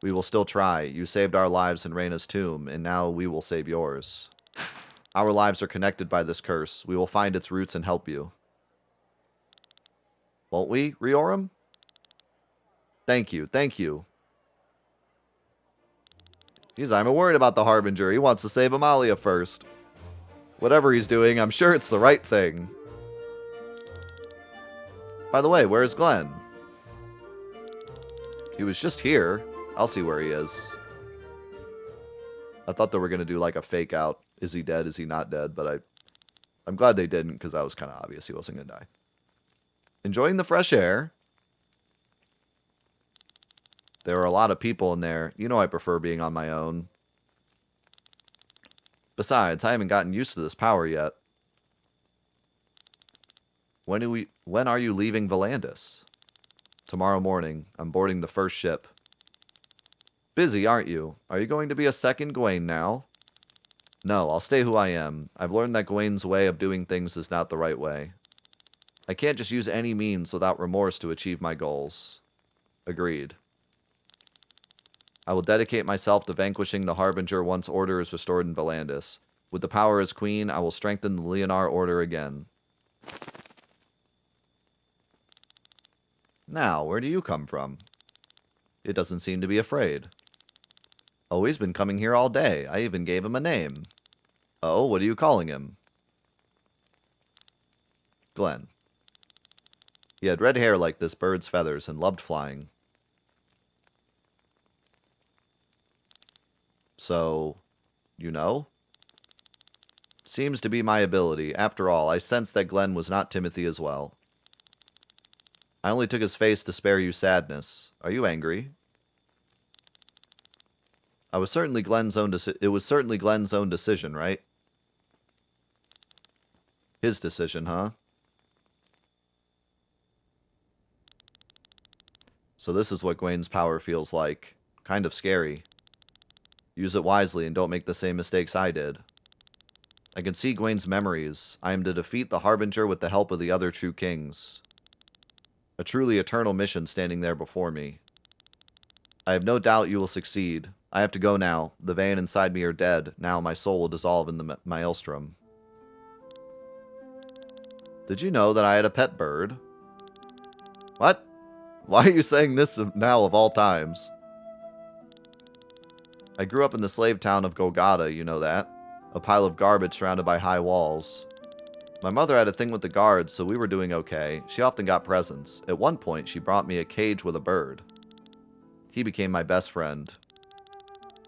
We will still try. You saved our lives in Reyna's tomb, and now we will save yours. Our lives are connected by this curse. We will find its roots and help you. Won't we, Rioram? Thank you. Thank you. I'm worried about the Harbinger. He wants to save Amalia first. Whatever he's doing, I'm sure it's the right thing. By the way, where's Glenn? He was just here. I'll see where he is. I thought they were going to do like a fake out. Is he dead? Is he not dead? But I'm glad they didn't because that was kind of obvious he wasn't going to die. Enjoying the fresh air. There are a lot of people in there. You know I prefer being on my own. Besides, I haven't gotten used to this power yet. When are you leaving Volandis? Tomorrow morning. I'm boarding the first ship. Busy, aren't you? Are you going to be a second Gawain now? No, I'll stay who I am. I've learned that Gawain's way of doing things is not the right way. I can't just use any means without remorse to achieve my goals. Agreed. I will dedicate myself to vanquishing the Harbinger once order is restored in Volandis. With the power as queen, I will strengthen the Leonar order again. Now, where do you come from? It doesn't seem to be afraid. Oh, he's been coming here all day. I even gave him a name. Oh, what are you calling him? Glenn. He had red hair like this bird's feathers and loved flying. So, you know? Seems to be my ability. After all, I sensed that Glenn was not Timothy as well. I only took his face to spare you sadness. Are you angry? It was certainly Glenn's own decision, right? His decision, huh? So this is what Gawain's power feels like. Kind of scary. Use it wisely and don't make the same mistakes I did. I can see Gawain's memories. I am to defeat the Harbinger with the help of the other true kings. A truly eternal mission standing there before me. I have no doubt you will succeed. I have to go now. The Vayn inside me are dead. Now my soul will dissolve in the maelstrom. Did you know that I had a pet bird? What? Why are you saying this now of all times? I grew up in the slave town of Golgotha, you know that. A pile of garbage surrounded by high walls. My mother had a thing with the guards, so we were doing okay. She often got presents. At one point, she brought me a cage with a bird. He became my best friend.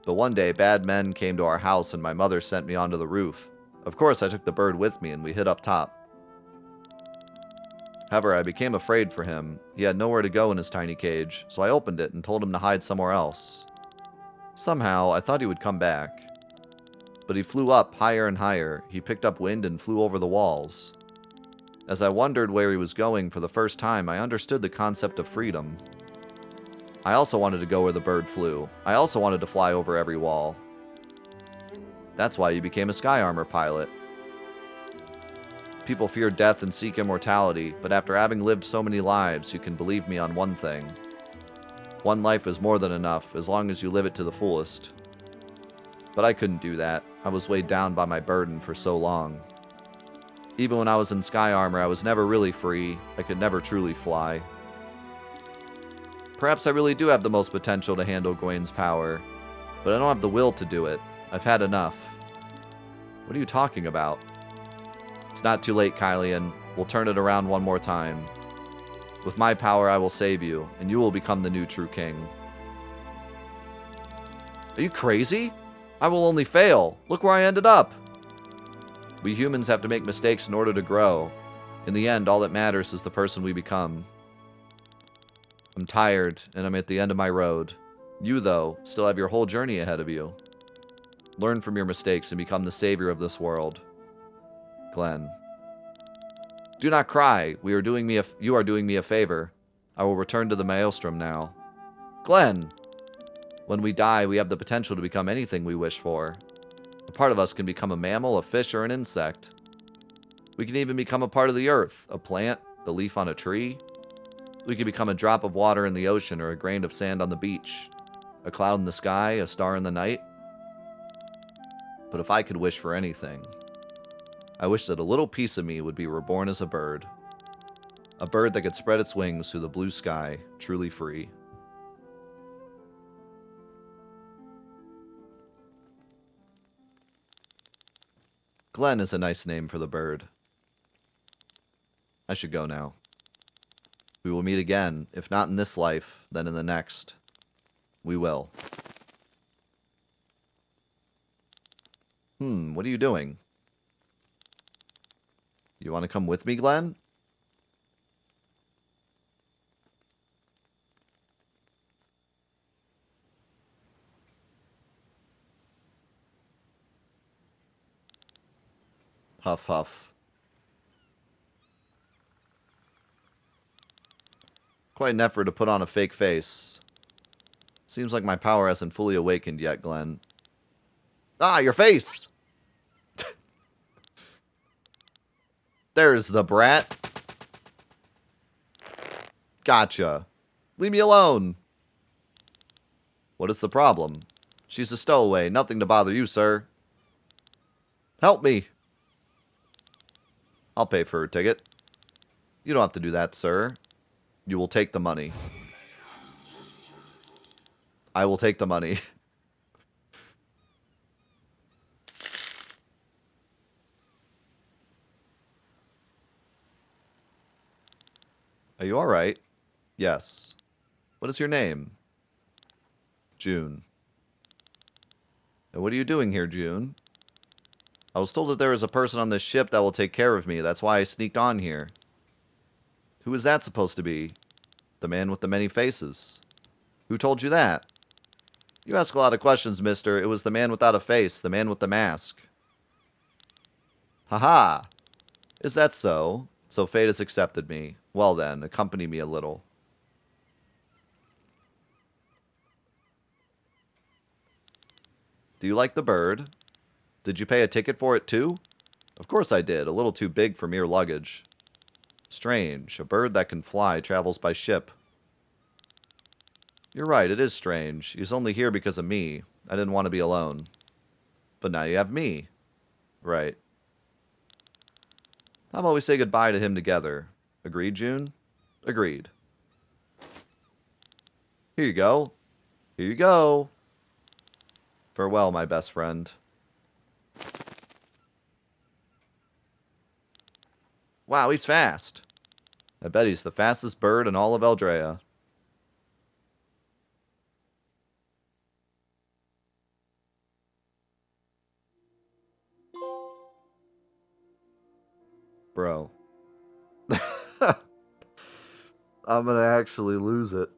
But one day, bad men came to our house and my mother sent me onto the roof. Of course, I took the bird with me and we hid up top. However, I became afraid for him. He had nowhere to go in his tiny cage, so I opened it and told him to hide somewhere else. Somehow, I thought he would come back. But he flew up higher and higher. He picked up wind and flew over the walls. As I wondered where he was going for the first time, I understood the concept of freedom. I also wanted to go where the bird flew. I also wanted to fly over every wall. That's why you became a sky armor pilot. People fear death and seek immortality, but after having lived so many lives, you can believe me on one thing. One life is more than enough, as long as you live it to the fullest. But I couldn't do that. I was weighed down by my burden for so long. Even when I was in sky armor, I was never really free. I could never truly fly. Perhaps I really do have the most potential to handle Gwen's power, but I don't have the will to do it. I've had enough. What are you talking about? It's not too late, Kylian. We'll turn it around one more time. With my power, I will save you, and you will become the new true king. Are you crazy? I will only fail. Look where I ended up. We humans have to make mistakes in order to grow. In the end, all that matters is the person we become. I'm tired, and I'm at the end of my road. You, though, still have your whole journey ahead of you. Learn from your mistakes and become the savior of this world. Glenn. Do not cry. You are doing me a favor. I will return to the Maelstrom now. Glenn! When we die, we have the potential to become anything we wish for. A part of us can become a mammal, a fish, or an insect. We can even become a part of the earth, a plant, the leaf on a tree. We can become a drop of water in the ocean or a grain of sand on the beach, a cloud in the sky, a star in the night. But if I could wish for anything, I wish that a little piece of me would be reborn as a bird that could spread its wings through the blue sky, truly free. Glenn is a nice name for the bird. I should go now. We will meet again, if not in this life, then in the next. We will. What are you doing? You want to come with me, Glenn? Huff, huff. Quite an effort to put on a fake face. Seems like my power hasn't fully awakened yet, Glenn. Ah, your face! There's the brat. Gotcha. Leave me alone. What is the problem? She's a stowaway. Nothing to bother you, sir. Help me. I'll pay for her ticket. You don't have to do that, sir. You will take the money. I will take the money. Are you alright? Yes. What is your name? June. And what are you doing here, June? I was told that there is a person on this ship that will take care of me. That's why I sneaked on here. Who is that supposed to be? The man with the many faces. Who told you that? You ask a lot of questions, mister. It was the man without a face, the man with the mask. Haha. Is that so? So fate has accepted me. Well then, accompany me a little. Do you like the bird? Did you pay a ticket for it too? Of course I did. A little too big for mere luggage. Strange. A bird that can fly travels by ship. You're right, it is strange. He's only here because of me. I didn't want to be alone. But now you have me. Right. How about we say goodbye to him together? Agreed, June? Agreed. Here you go. Here you go. Farewell, my best friend. Wow, he's fast. I bet he's the fastest bird in all of Eldrea. Bro. I'm gonna actually lose it.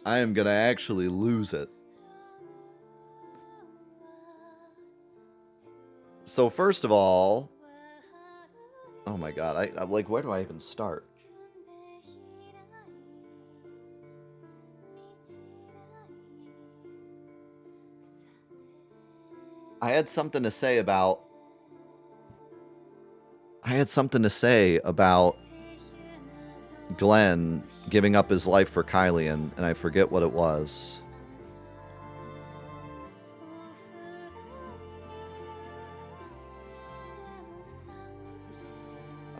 I am gonna actually lose it. So first of all, oh my god, I'm like, where do I even start? I had something to say about Glenn giving up his life for Kylian, and I forget what it was.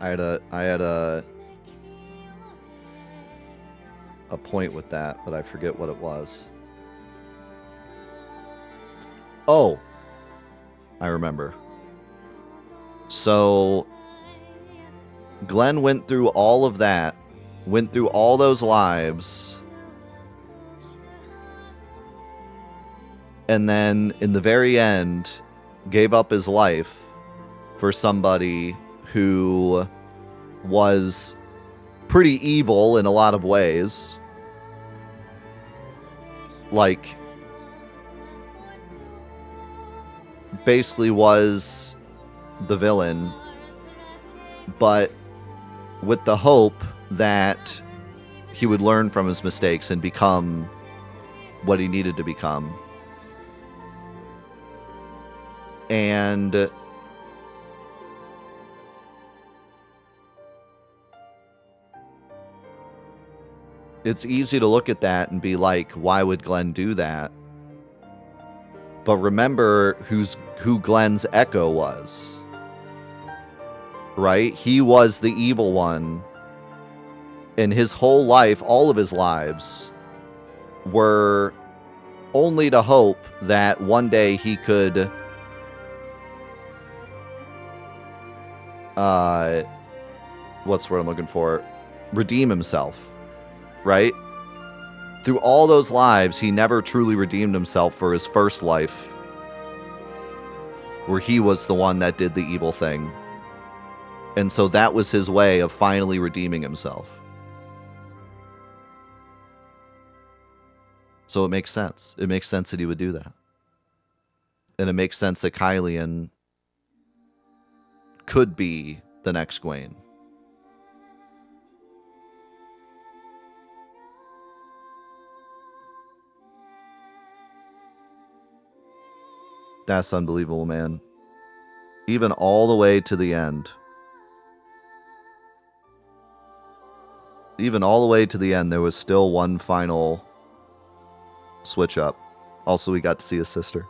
I had a point with that, but I forget what it was. Oh, I remember. So Glenn went through all of that, went through all those lives, and then in the very end gave up his life for somebody who was pretty evil in a lot of ways. Like, basically was the villain, but with the hope that he would learn from his mistakes and become what he needed to become. And it's easy to look at that and be like, why would Glenn do that? But remember who Glenn's echo was. Right? He was the evil one. And his whole life, all of his lives, were only to hope that one day he could what's the word I'm looking for? Redeem himself. Right? Through all those lives, he never truly redeemed himself for his first life, where he was the one that did the evil thing. And so that was his way of finally redeeming himself. So it makes sense. It makes sense that he would do that. And it makes sense that Kylian could be the next Gawain. That's unbelievable, man. Even all the way to the end. Even all the way to the end, there was still one final switch up. Also, we got to see his sister.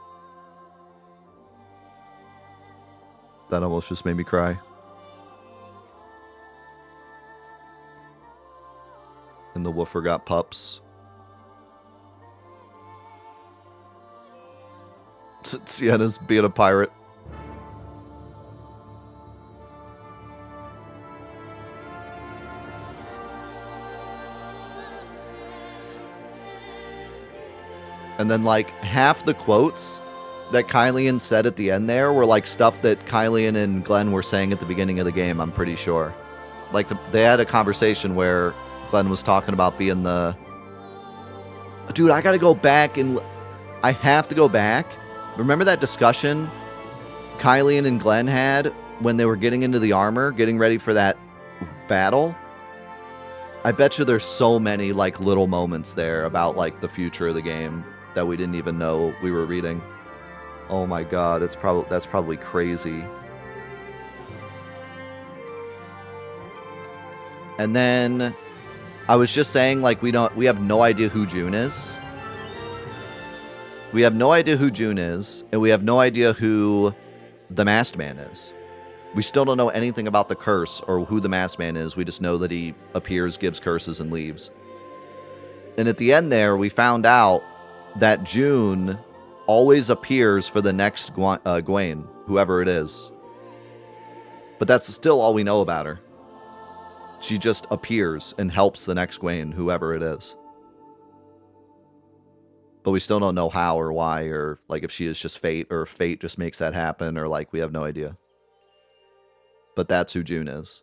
That almost just made me cry. And the woofer got pups. Sienna's being a pirate. And then, like, half the quotes that Kylian said at the end there were, like, stuff that Kylian and Glenn were saying at the beginning of the game, I'm pretty sure. Like, they had a conversation where Glenn was talking about being the... Dude, I gotta go back and... I have to go back. Remember that discussion Kylian and Glenn had when they were getting into the armor, getting ready for that battle? I bet you there's so many, like, little moments there about, like, the future of the game that we didn't even know we were reading. Oh my god, that's probably crazy. And then I was just saying, like, we have no idea who June is. We have no idea who June is, and we have no idea who the Masked Man is. We still don't know anything about the curse or who the Masked Man is. We just know that he appears, gives curses, and leaves. And at the end there, we found out that June always appears for the next Gawain, whoever it is. But that's still all we know about her. She just appears and helps the next Gawain, whoever it is. But we still don't know how or why, or like if she is just fate, or if fate just makes that happen, or like we have no idea. But that's who June is.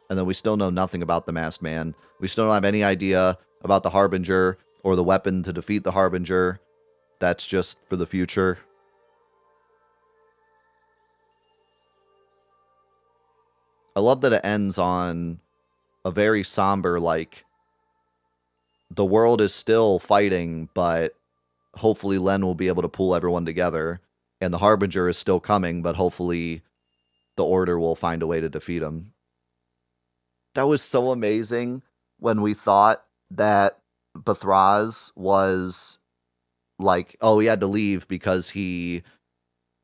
And then we still know nothing about the Masked Man. We still don't have any idea about the Harbinger or the weapon to defeat the Harbinger. That's just for the future. I love that it ends on a very somber, like, the world is still fighting, but hopefully Len will be able to pull everyone together. And the Harbinger is still coming, but hopefully the Order will find a way to defeat him. That was so amazing when we thought that Bathraz was like, oh, he had to leave because he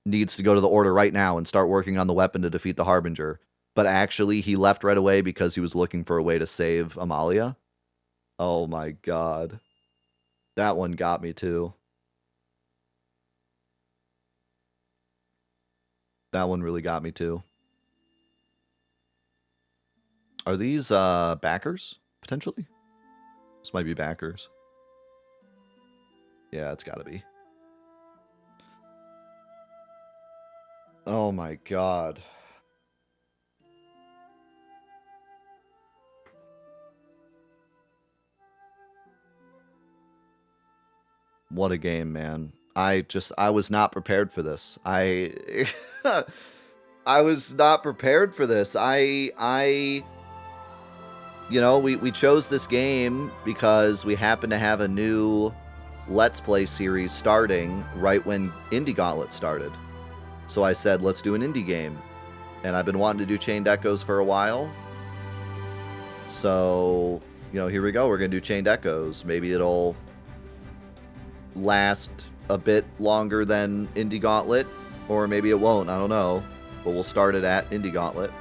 needs to go to the Order right now and start working on the weapon to defeat the Harbinger. But actually, he left right away because he was looking for a way to save Amalia. Oh my god. That one got me too. That one really got me too. Are these backers, potentially? This might be backers. Yeah, it's gotta be. Oh my god. What a game, man. I was not prepared for this. I was not prepared for this. You know, we chose this game because we happen to have a new Let's Play series starting right when Indie Gauntlet started. So I said, let's do an indie game. And I've been wanting to do Chained Echoes for a while. So, you know, here we go. We're going to do Chained Echoes. Maybe it'll last a bit longer than Indie Gauntlet, or maybe it won't. I don't know. But we'll start it at Indie Gauntlet.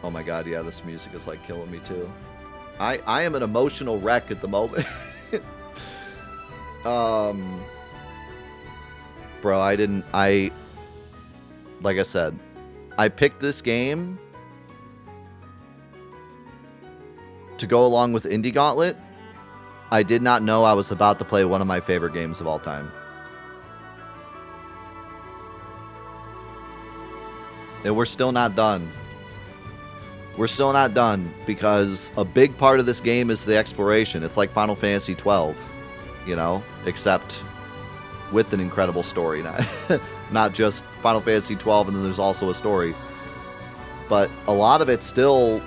Oh my god, yeah, this music is like killing me too. I am an emotional wreck at the moment. Bro, like I said, I picked this game to go along with Indie Gauntlet. I did not know I was about to play one of my favorite games of all time. And we're still not done. We're still not done because a big part of this game is the exploration. It's like Final Fantasy 12, you know, except with an incredible story. Not just Final Fantasy 12 and then there's also a story. But a lot of it's still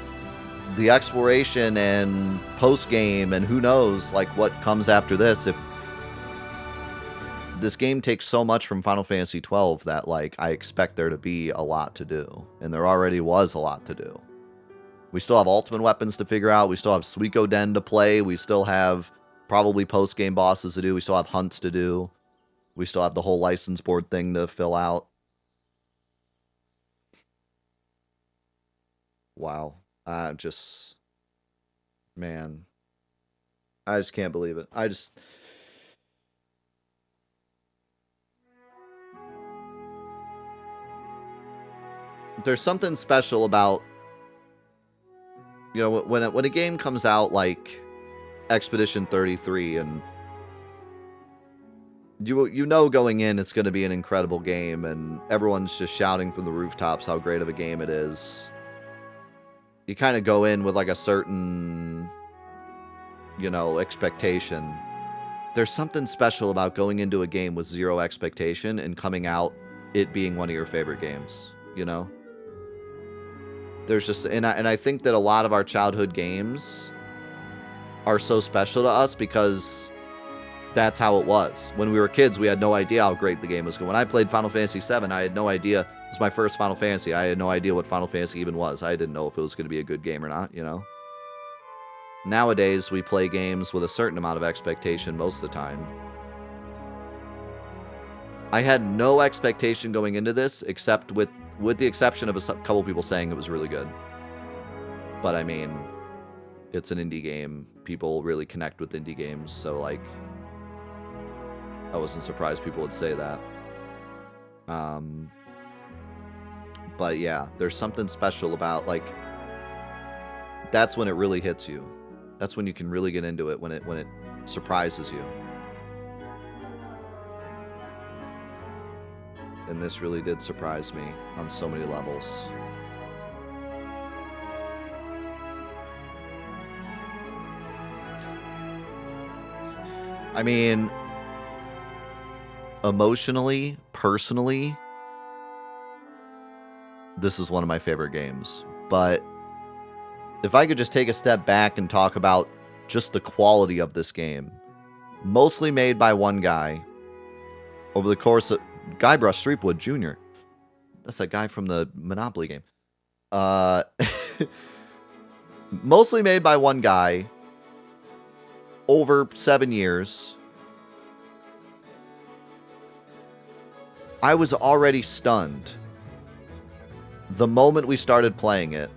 the exploration and post-game and who knows like what comes after this. If this game takes so much from Final Fantasy 12 that like I expect there to be a lot to do. And there already was a lot to do. We still have ultimate weapons to figure out. We still have Suiko Den to play. We still have probably post-game bosses to do. We still have hunts to do. We still have the whole license board thing to fill out. Wow. Man. I just can't believe it. There's something special about, you know, when a game comes out like Expedition 33 and you know going in it's going to be an incredible game and everyone's just shouting from the rooftops how great of a game it is. You kind of go in with like a certain, you know, expectation. There's something special about going into a game with zero expectation and coming out it being one of your favorite games, you know? There's just, and I think that a lot of our childhood games are so special to us because that's how it was. When we were kids, we had no idea how great the game was. When I played Final Fantasy VII, I had no idea. It was my first Final Fantasy. I had no idea what Final Fantasy even was. I didn't know if it was going to be a good game or not, you know? Nowadays, we play games with a certain amount of expectation most of the time. I had no expectation going into this, except with the exception of a couple people saying it was really good. But I mean, it's an indie game. People really connect with indie games, so like, I wasn't surprised people would say that. But yeah, there's something special about like, that's when it really hits you. That's when you can really get into it, when it surprises you. And this really did surprise me on so many levels. I mean, emotionally, personally, this is one of my favorite games. But if I could just take a step back and talk about just the quality of this game, mostly made by one guy over the course of Guybrush Threepwood Jr. That's that guy from the Monopoly game. Mostly made by one guy over 7 years. I was already stunned the moment we started playing it.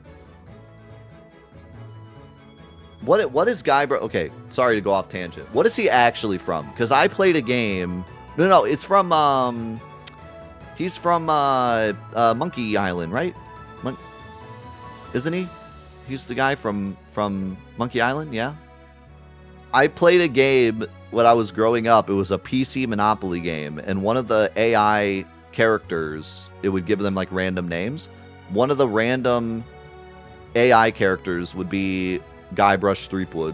What is Guybrush? Okay, sorry to go off tangent. What is he actually from? Because I played a game. No, it's from he's from Monkey Island, right? Isn't he? He's the guy from Monkey Island, yeah. I played a game when I was growing up. It was a PC Monopoly game, and one of the AI characters, it would give them like random names. One of the random AI characters would be Guybrush Threepwood.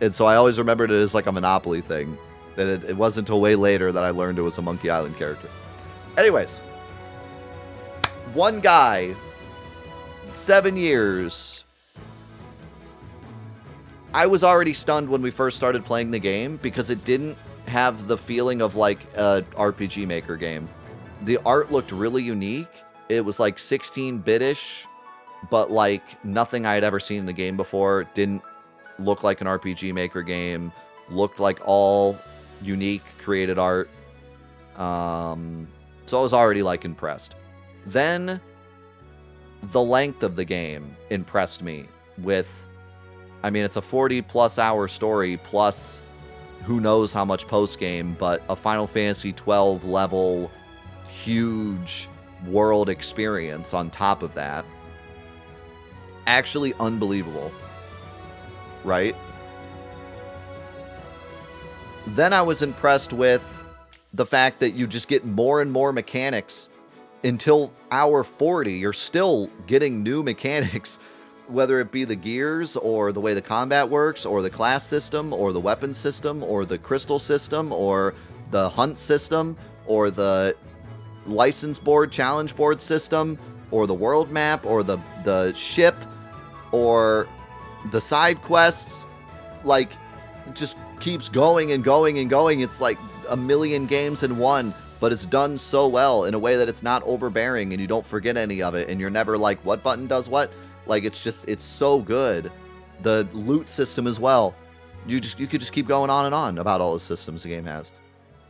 And so I always remembered it as like a Monopoly thing. That it wasn't until way later that I learned it was a Monkey Island character. Anyways, one guy, 7 years. I was already stunned when we first started playing the game because it didn't have the feeling of like a RPG Maker game. The art looked really unique. It was like 16-bit-ish, but like nothing I had ever seen in the game before. It didn't look like an RPG Maker game. Looked like all unique created art. So I was already like impressed. Then the length of the game impressed me with, I mean, it's a 40+ hour story plus who knows how much post game, but a Final Fantasy 12 level huge world experience on top of that. Actually unbelievable, right? Then I was impressed with the fact that you just get more and more mechanics until hour 40. You're still getting new mechanics, whether it be the gears or the way the combat works or the class system or the weapon system or the crystal system or the hunt system or the license board, challenge board system or the world map or the ship or the side quests. Like, it just keeps going and going and going. It's like a million games in one, but it's done so well in a way that it's not overbearing and you don't forget any of it and you're never like, what button does what? Like, it's so good. The loot system as well. You could just keep going on and on about all the systems the game has.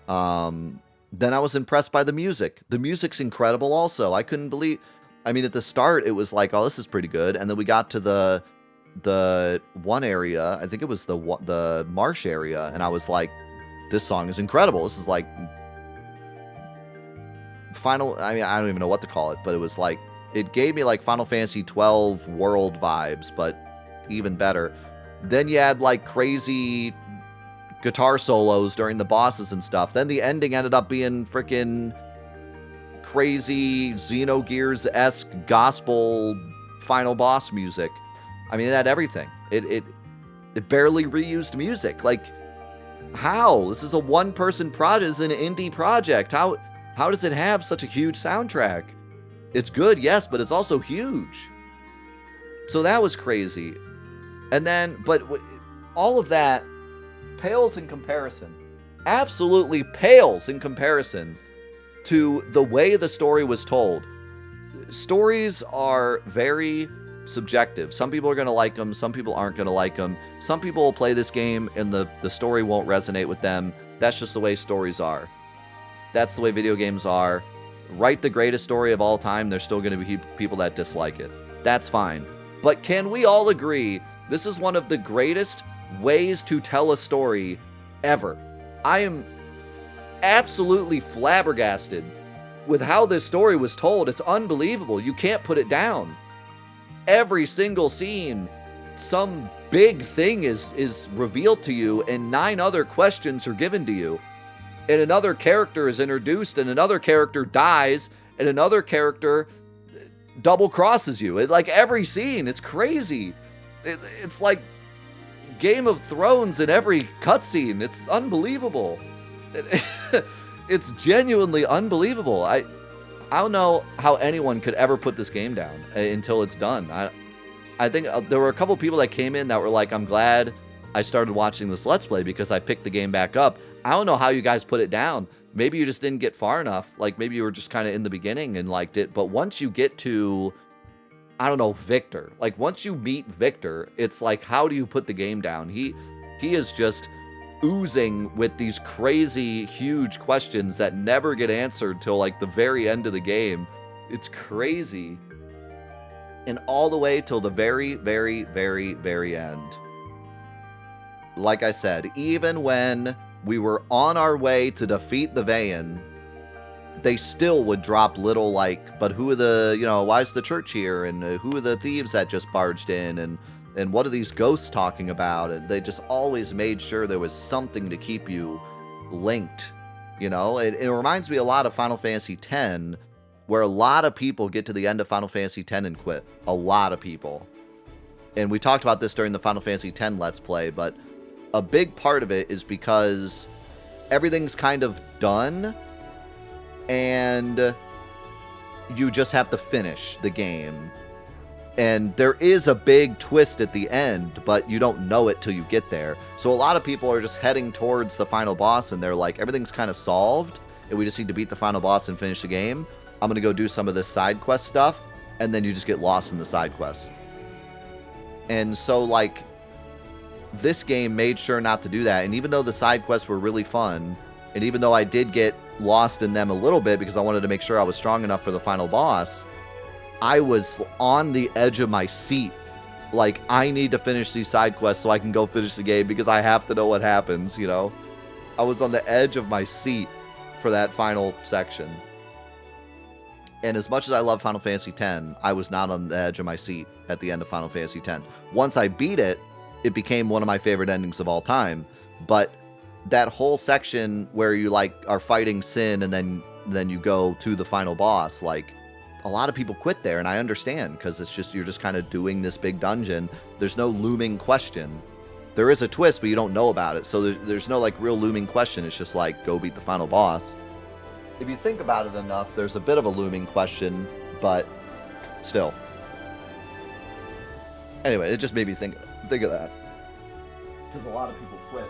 Then I was impressed by the music. The music's incredible also. I couldn't believe, I mean, at the start it was like, oh, this is pretty good. And then we got to the one area, I think it was the marsh area, and I was like, this song is incredible. This is like final, I mean, I don't even know what to call it, but it was like, it gave me like Final Fantasy 12 world vibes, but even better. Then you had like crazy guitar solos during the bosses and stuff. Then the ending ended up being freaking crazy Xenogears-esque gospel final boss music. I mean, it had everything. It barely reused music. Like, how? This is a one-person project. It's an indie project. How does it have such a huge soundtrack? It's good, yes, but it's also huge. So that was crazy. And then, but all of that pales in comparison. Absolutely pales in comparison to the way the story was told. Stories are very subjective. Some people are going to like them. Some people aren't going to like them. Some people will play this game and the story won't resonate with them. That's just the way stories are. That's the way video games are. Write the greatest story of all time, there's still going to be people that dislike it. That's fine. But can we all agree this is one of the greatest ways to tell a story ever? I am absolutely flabbergasted with how this story was told. It's unbelievable. You can't put it down. Every single scene, some big thing is revealed to you, and 9 other questions are given to you. And another character is introduced, and another character dies, and another character double crosses you. Like every scene, it's crazy. It's like Game of Thrones in every cutscene. It's unbelievable. It's genuinely unbelievable. I don't know how anyone could ever put this game down until it's done. I think there were a couple people that came in that were like, I'm glad I started watching this Let's Play because I picked the game back up. I don't know how you guys put it down. Maybe you just didn't get far enough. Like, maybe you were just kind of in the beginning and liked it. But once you get to, I don't know, Victor. Like, once you meet Victor, it's like, how do you put the game down? He is just oozing with these crazy, huge questions that never get answered till, like, the very end of the game. It's crazy. And all the way till the very, very, very, very end. Like I said, even when we were on our way to defeat the Vayan, they still would drop little, like, but who are the, why is the church here? And who are the thieves that just barged in? And what are these ghosts talking about? And they just always made sure there was something to keep you linked, It reminds me a lot of Final Fantasy X, where a lot of people get to the end of Final Fantasy X and quit. A lot of people. And we talked about this during the Final Fantasy X Let's Play, but a big part of it is because everything's kind of done and you just have to finish the game. And there is a big twist at the end, but you don't know it till you get there. So a lot of people are just heading towards the final boss and they're like, everything's kind of solved and we just need to beat the final boss and finish the game. I'm going to go do some of this side quest stuff, and then you just get lost in the side quests. And so, like, this game made sure not to do that. And even though the side quests were really fun, and even though I did get lost in them a little bit because I wanted to make sure I was strong enough for the final boss, I was on the edge of my seat. Like, I need to finish these side quests so I can go finish the game because I have to know what happens, I was on the edge of my seat for that final section. And as much as I love Final Fantasy X, I was not on the edge of my seat at the end of Final Fantasy X. Once I beat it, it became one of my favorite endings of all time. But that whole section where you, like, are fighting Sin and then you go to the final boss, like, a lot of people quit there, and I understand, because it's just, you're just kind of doing this big dungeon. There's no looming question. There is a twist, but you don't know about it. So there's no, like, real looming question. It's just like, go beat the final boss. If you think about it enough, there's a bit of a looming question, but still. Anyway, it just made me think of that. Because a lot of people quit.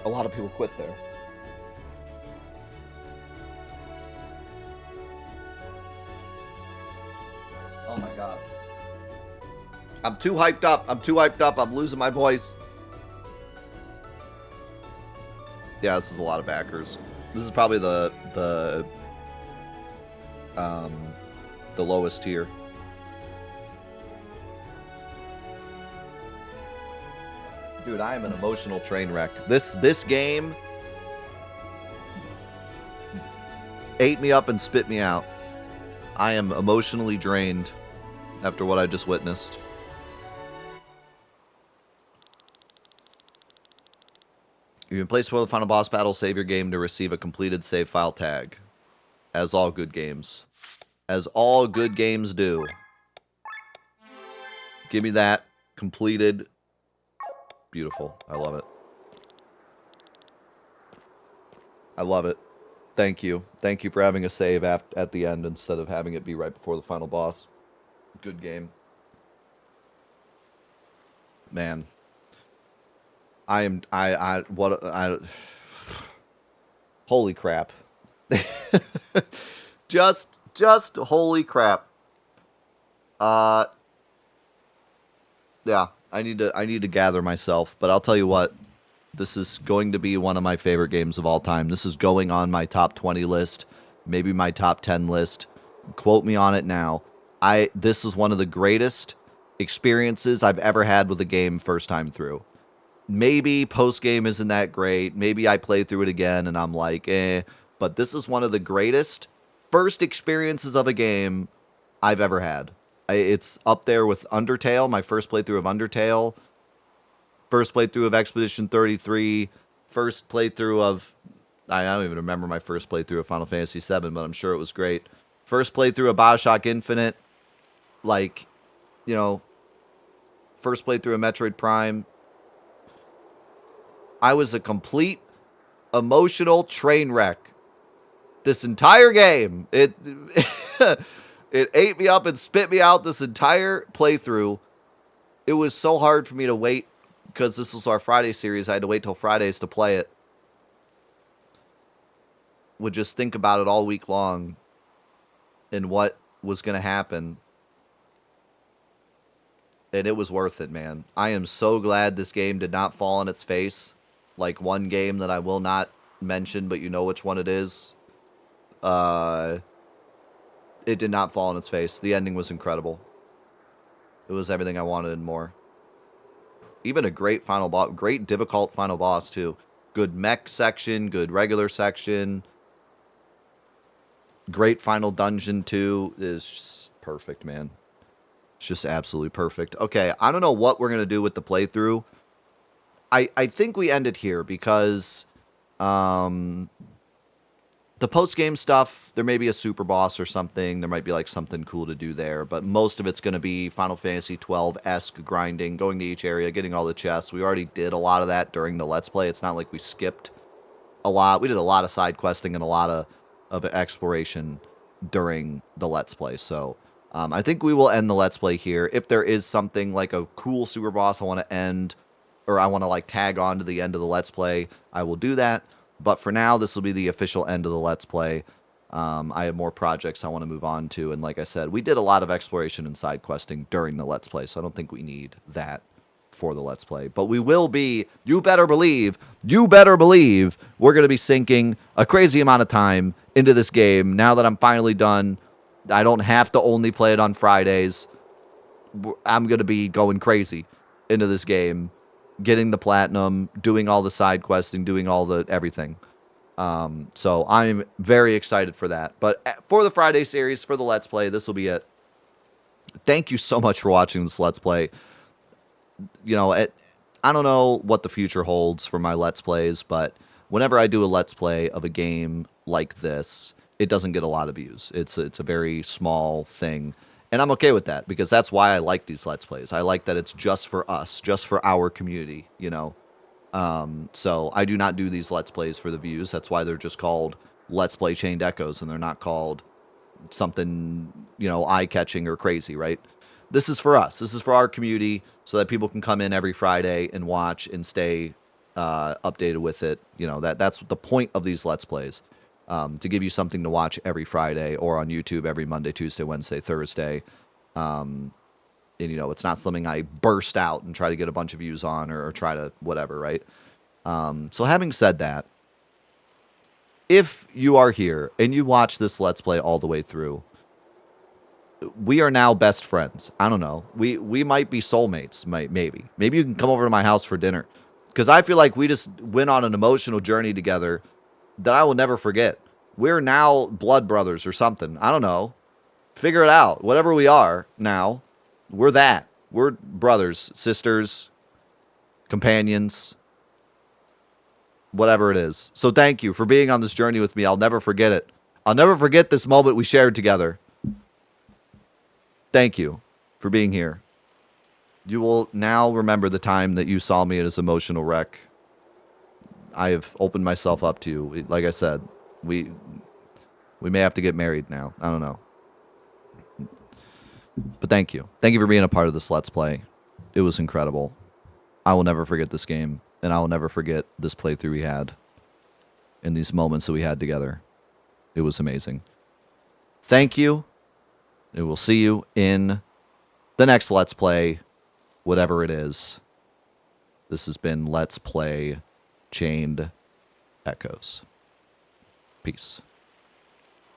A lot of people quit there. Oh my god. I'm too hyped up. I'm losing my voice. Yeah, this is a lot of backers. This is probably the lowest tier. Dude, I am an emotional train wreck. This game ate me up and spit me out. I am emotionally drained after what I just witnessed. You can place before the final boss battle, save your game to receive a completed save file tag. As all good games. As all good games do. Give me that. Completed. Beautiful. I love it. I love it. Thank you. Thank you for having a save at the end instead of having it be right before the final boss. Good game. Man. Holy crap. just holy crap. Yeah, I need to gather myself, but I'll tell you what, this is going to be one of my favorite games of all time. This is going on my top 20 list, maybe my top 10 list. Quote me on it now. This is one of the greatest experiences I've ever had with a game first time through. Maybe post-game isn't that great. Maybe I play through it again and I'm like, but this is one of the greatest first experiences of a game I've ever had. It's up there with Undertale, my first playthrough of Undertale, first playthrough of Expedition 33, first playthrough of, I don't even remember my first playthrough of Final Fantasy VII, but I'm sure it was great. First playthrough of BioShock Infinite, like, first playthrough of Metroid Prime, I was a complete emotional train wreck. This entire game, it it ate me up and spit me out this entire playthrough. It was so hard for me to wait because this was our Friday series. I had to wait till Fridays to play it. Would just think about it all week long and what was going to happen. And it was worth it, man. I am so glad this game did not fall on its face. Like one game that I will not mention, but you know which one it is. It did not fall on its face. The ending was incredible. It was everything I wanted and more. Even a great final boss, great difficult final boss too. Good mech section, good regular section. Great final dungeon too. Is just perfect, man. It's just absolutely perfect. Okay, I don't know what we're gonna do with the playthrough. I think we end it here because the post-game stuff, there may be a super boss or something. There might be like something cool to do there, but most of it's going to be Final Fantasy 12-esque grinding, going to each area, getting all the chests. We already did a lot of that during the Let's Play. It's not like we skipped a lot. We did a lot of side questing and a lot of exploration during the Let's Play. So I think we will end the Let's Play here. If there is something like a cool super boss I want to end, or I want to like tag on to the end of the Let's Play, I will do that. But for now, this will be the official end of the Let's Play. I have more projects I want to move on to. And like I said, we did a lot of exploration and side questing during the Let's Play. So I don't think we need that for the Let's Play. But we will be, you better believe, we're going to be sinking a crazy amount of time into this game. Now that I'm finally done, I don't have to only play it on Fridays. I'm going to be going crazy into this game. Getting the platinum, doing all the side questing, doing all the everything. So I'm very excited for that. But for the Friday series, for the Let's Play, this will be it. Thank you so much for watching this Let's Play. You know, I don't know what the future holds for my Let's Plays, but whenever I do a Let's Play of a game like this, it doesn't get a lot of views. It's a very small thing. And I'm okay with that because that's why I like these Let's Plays. I like that it's just for us, just for our community, you know. So I do not do these Let's Plays for the views. That's why they're just called Let's Play Chained Echoes and they're not called something, you know, eye-catching or crazy, right? This is for us. This is for our community so that people can come in every Friday and watch and stay updated with it. You know, that's the point of these Let's Plays. To give you something to watch every Friday or on YouTube every Monday, Tuesday, Wednesday, Thursday. And, you know, it's not something I burst out and try to get a bunch of views on or try to whatever, right? So having said that, if you are here and you watch this Let's Play all the way through, we are now best friends. I don't know. We might be soulmates, maybe. Maybe you can come over to my house for dinner. Because I feel like we just went on an emotional journey together that I will never forget. We're now blood brothers or something. I don't know. Figure it out. Whatever we are now, we're that. We're brothers, sisters, companions, whatever it is. So thank you for being on this journey with me. I'll never forget it. I'll never forget this moment we shared together. Thank you for being here. You will now remember the time that you saw me at this emotional wreck. I have opened myself up to you. Like I said, we may have to get married now. I don't know. But thank you. Thank you for being a part of this Let's Play. It was incredible. I will never forget this game, and I will never forget this playthrough we had and these moments that we had together. It was amazing. Thank you, and we'll see you in the next Let's Play, whatever it is. This has been Let's Play Chained Echoes. Peace.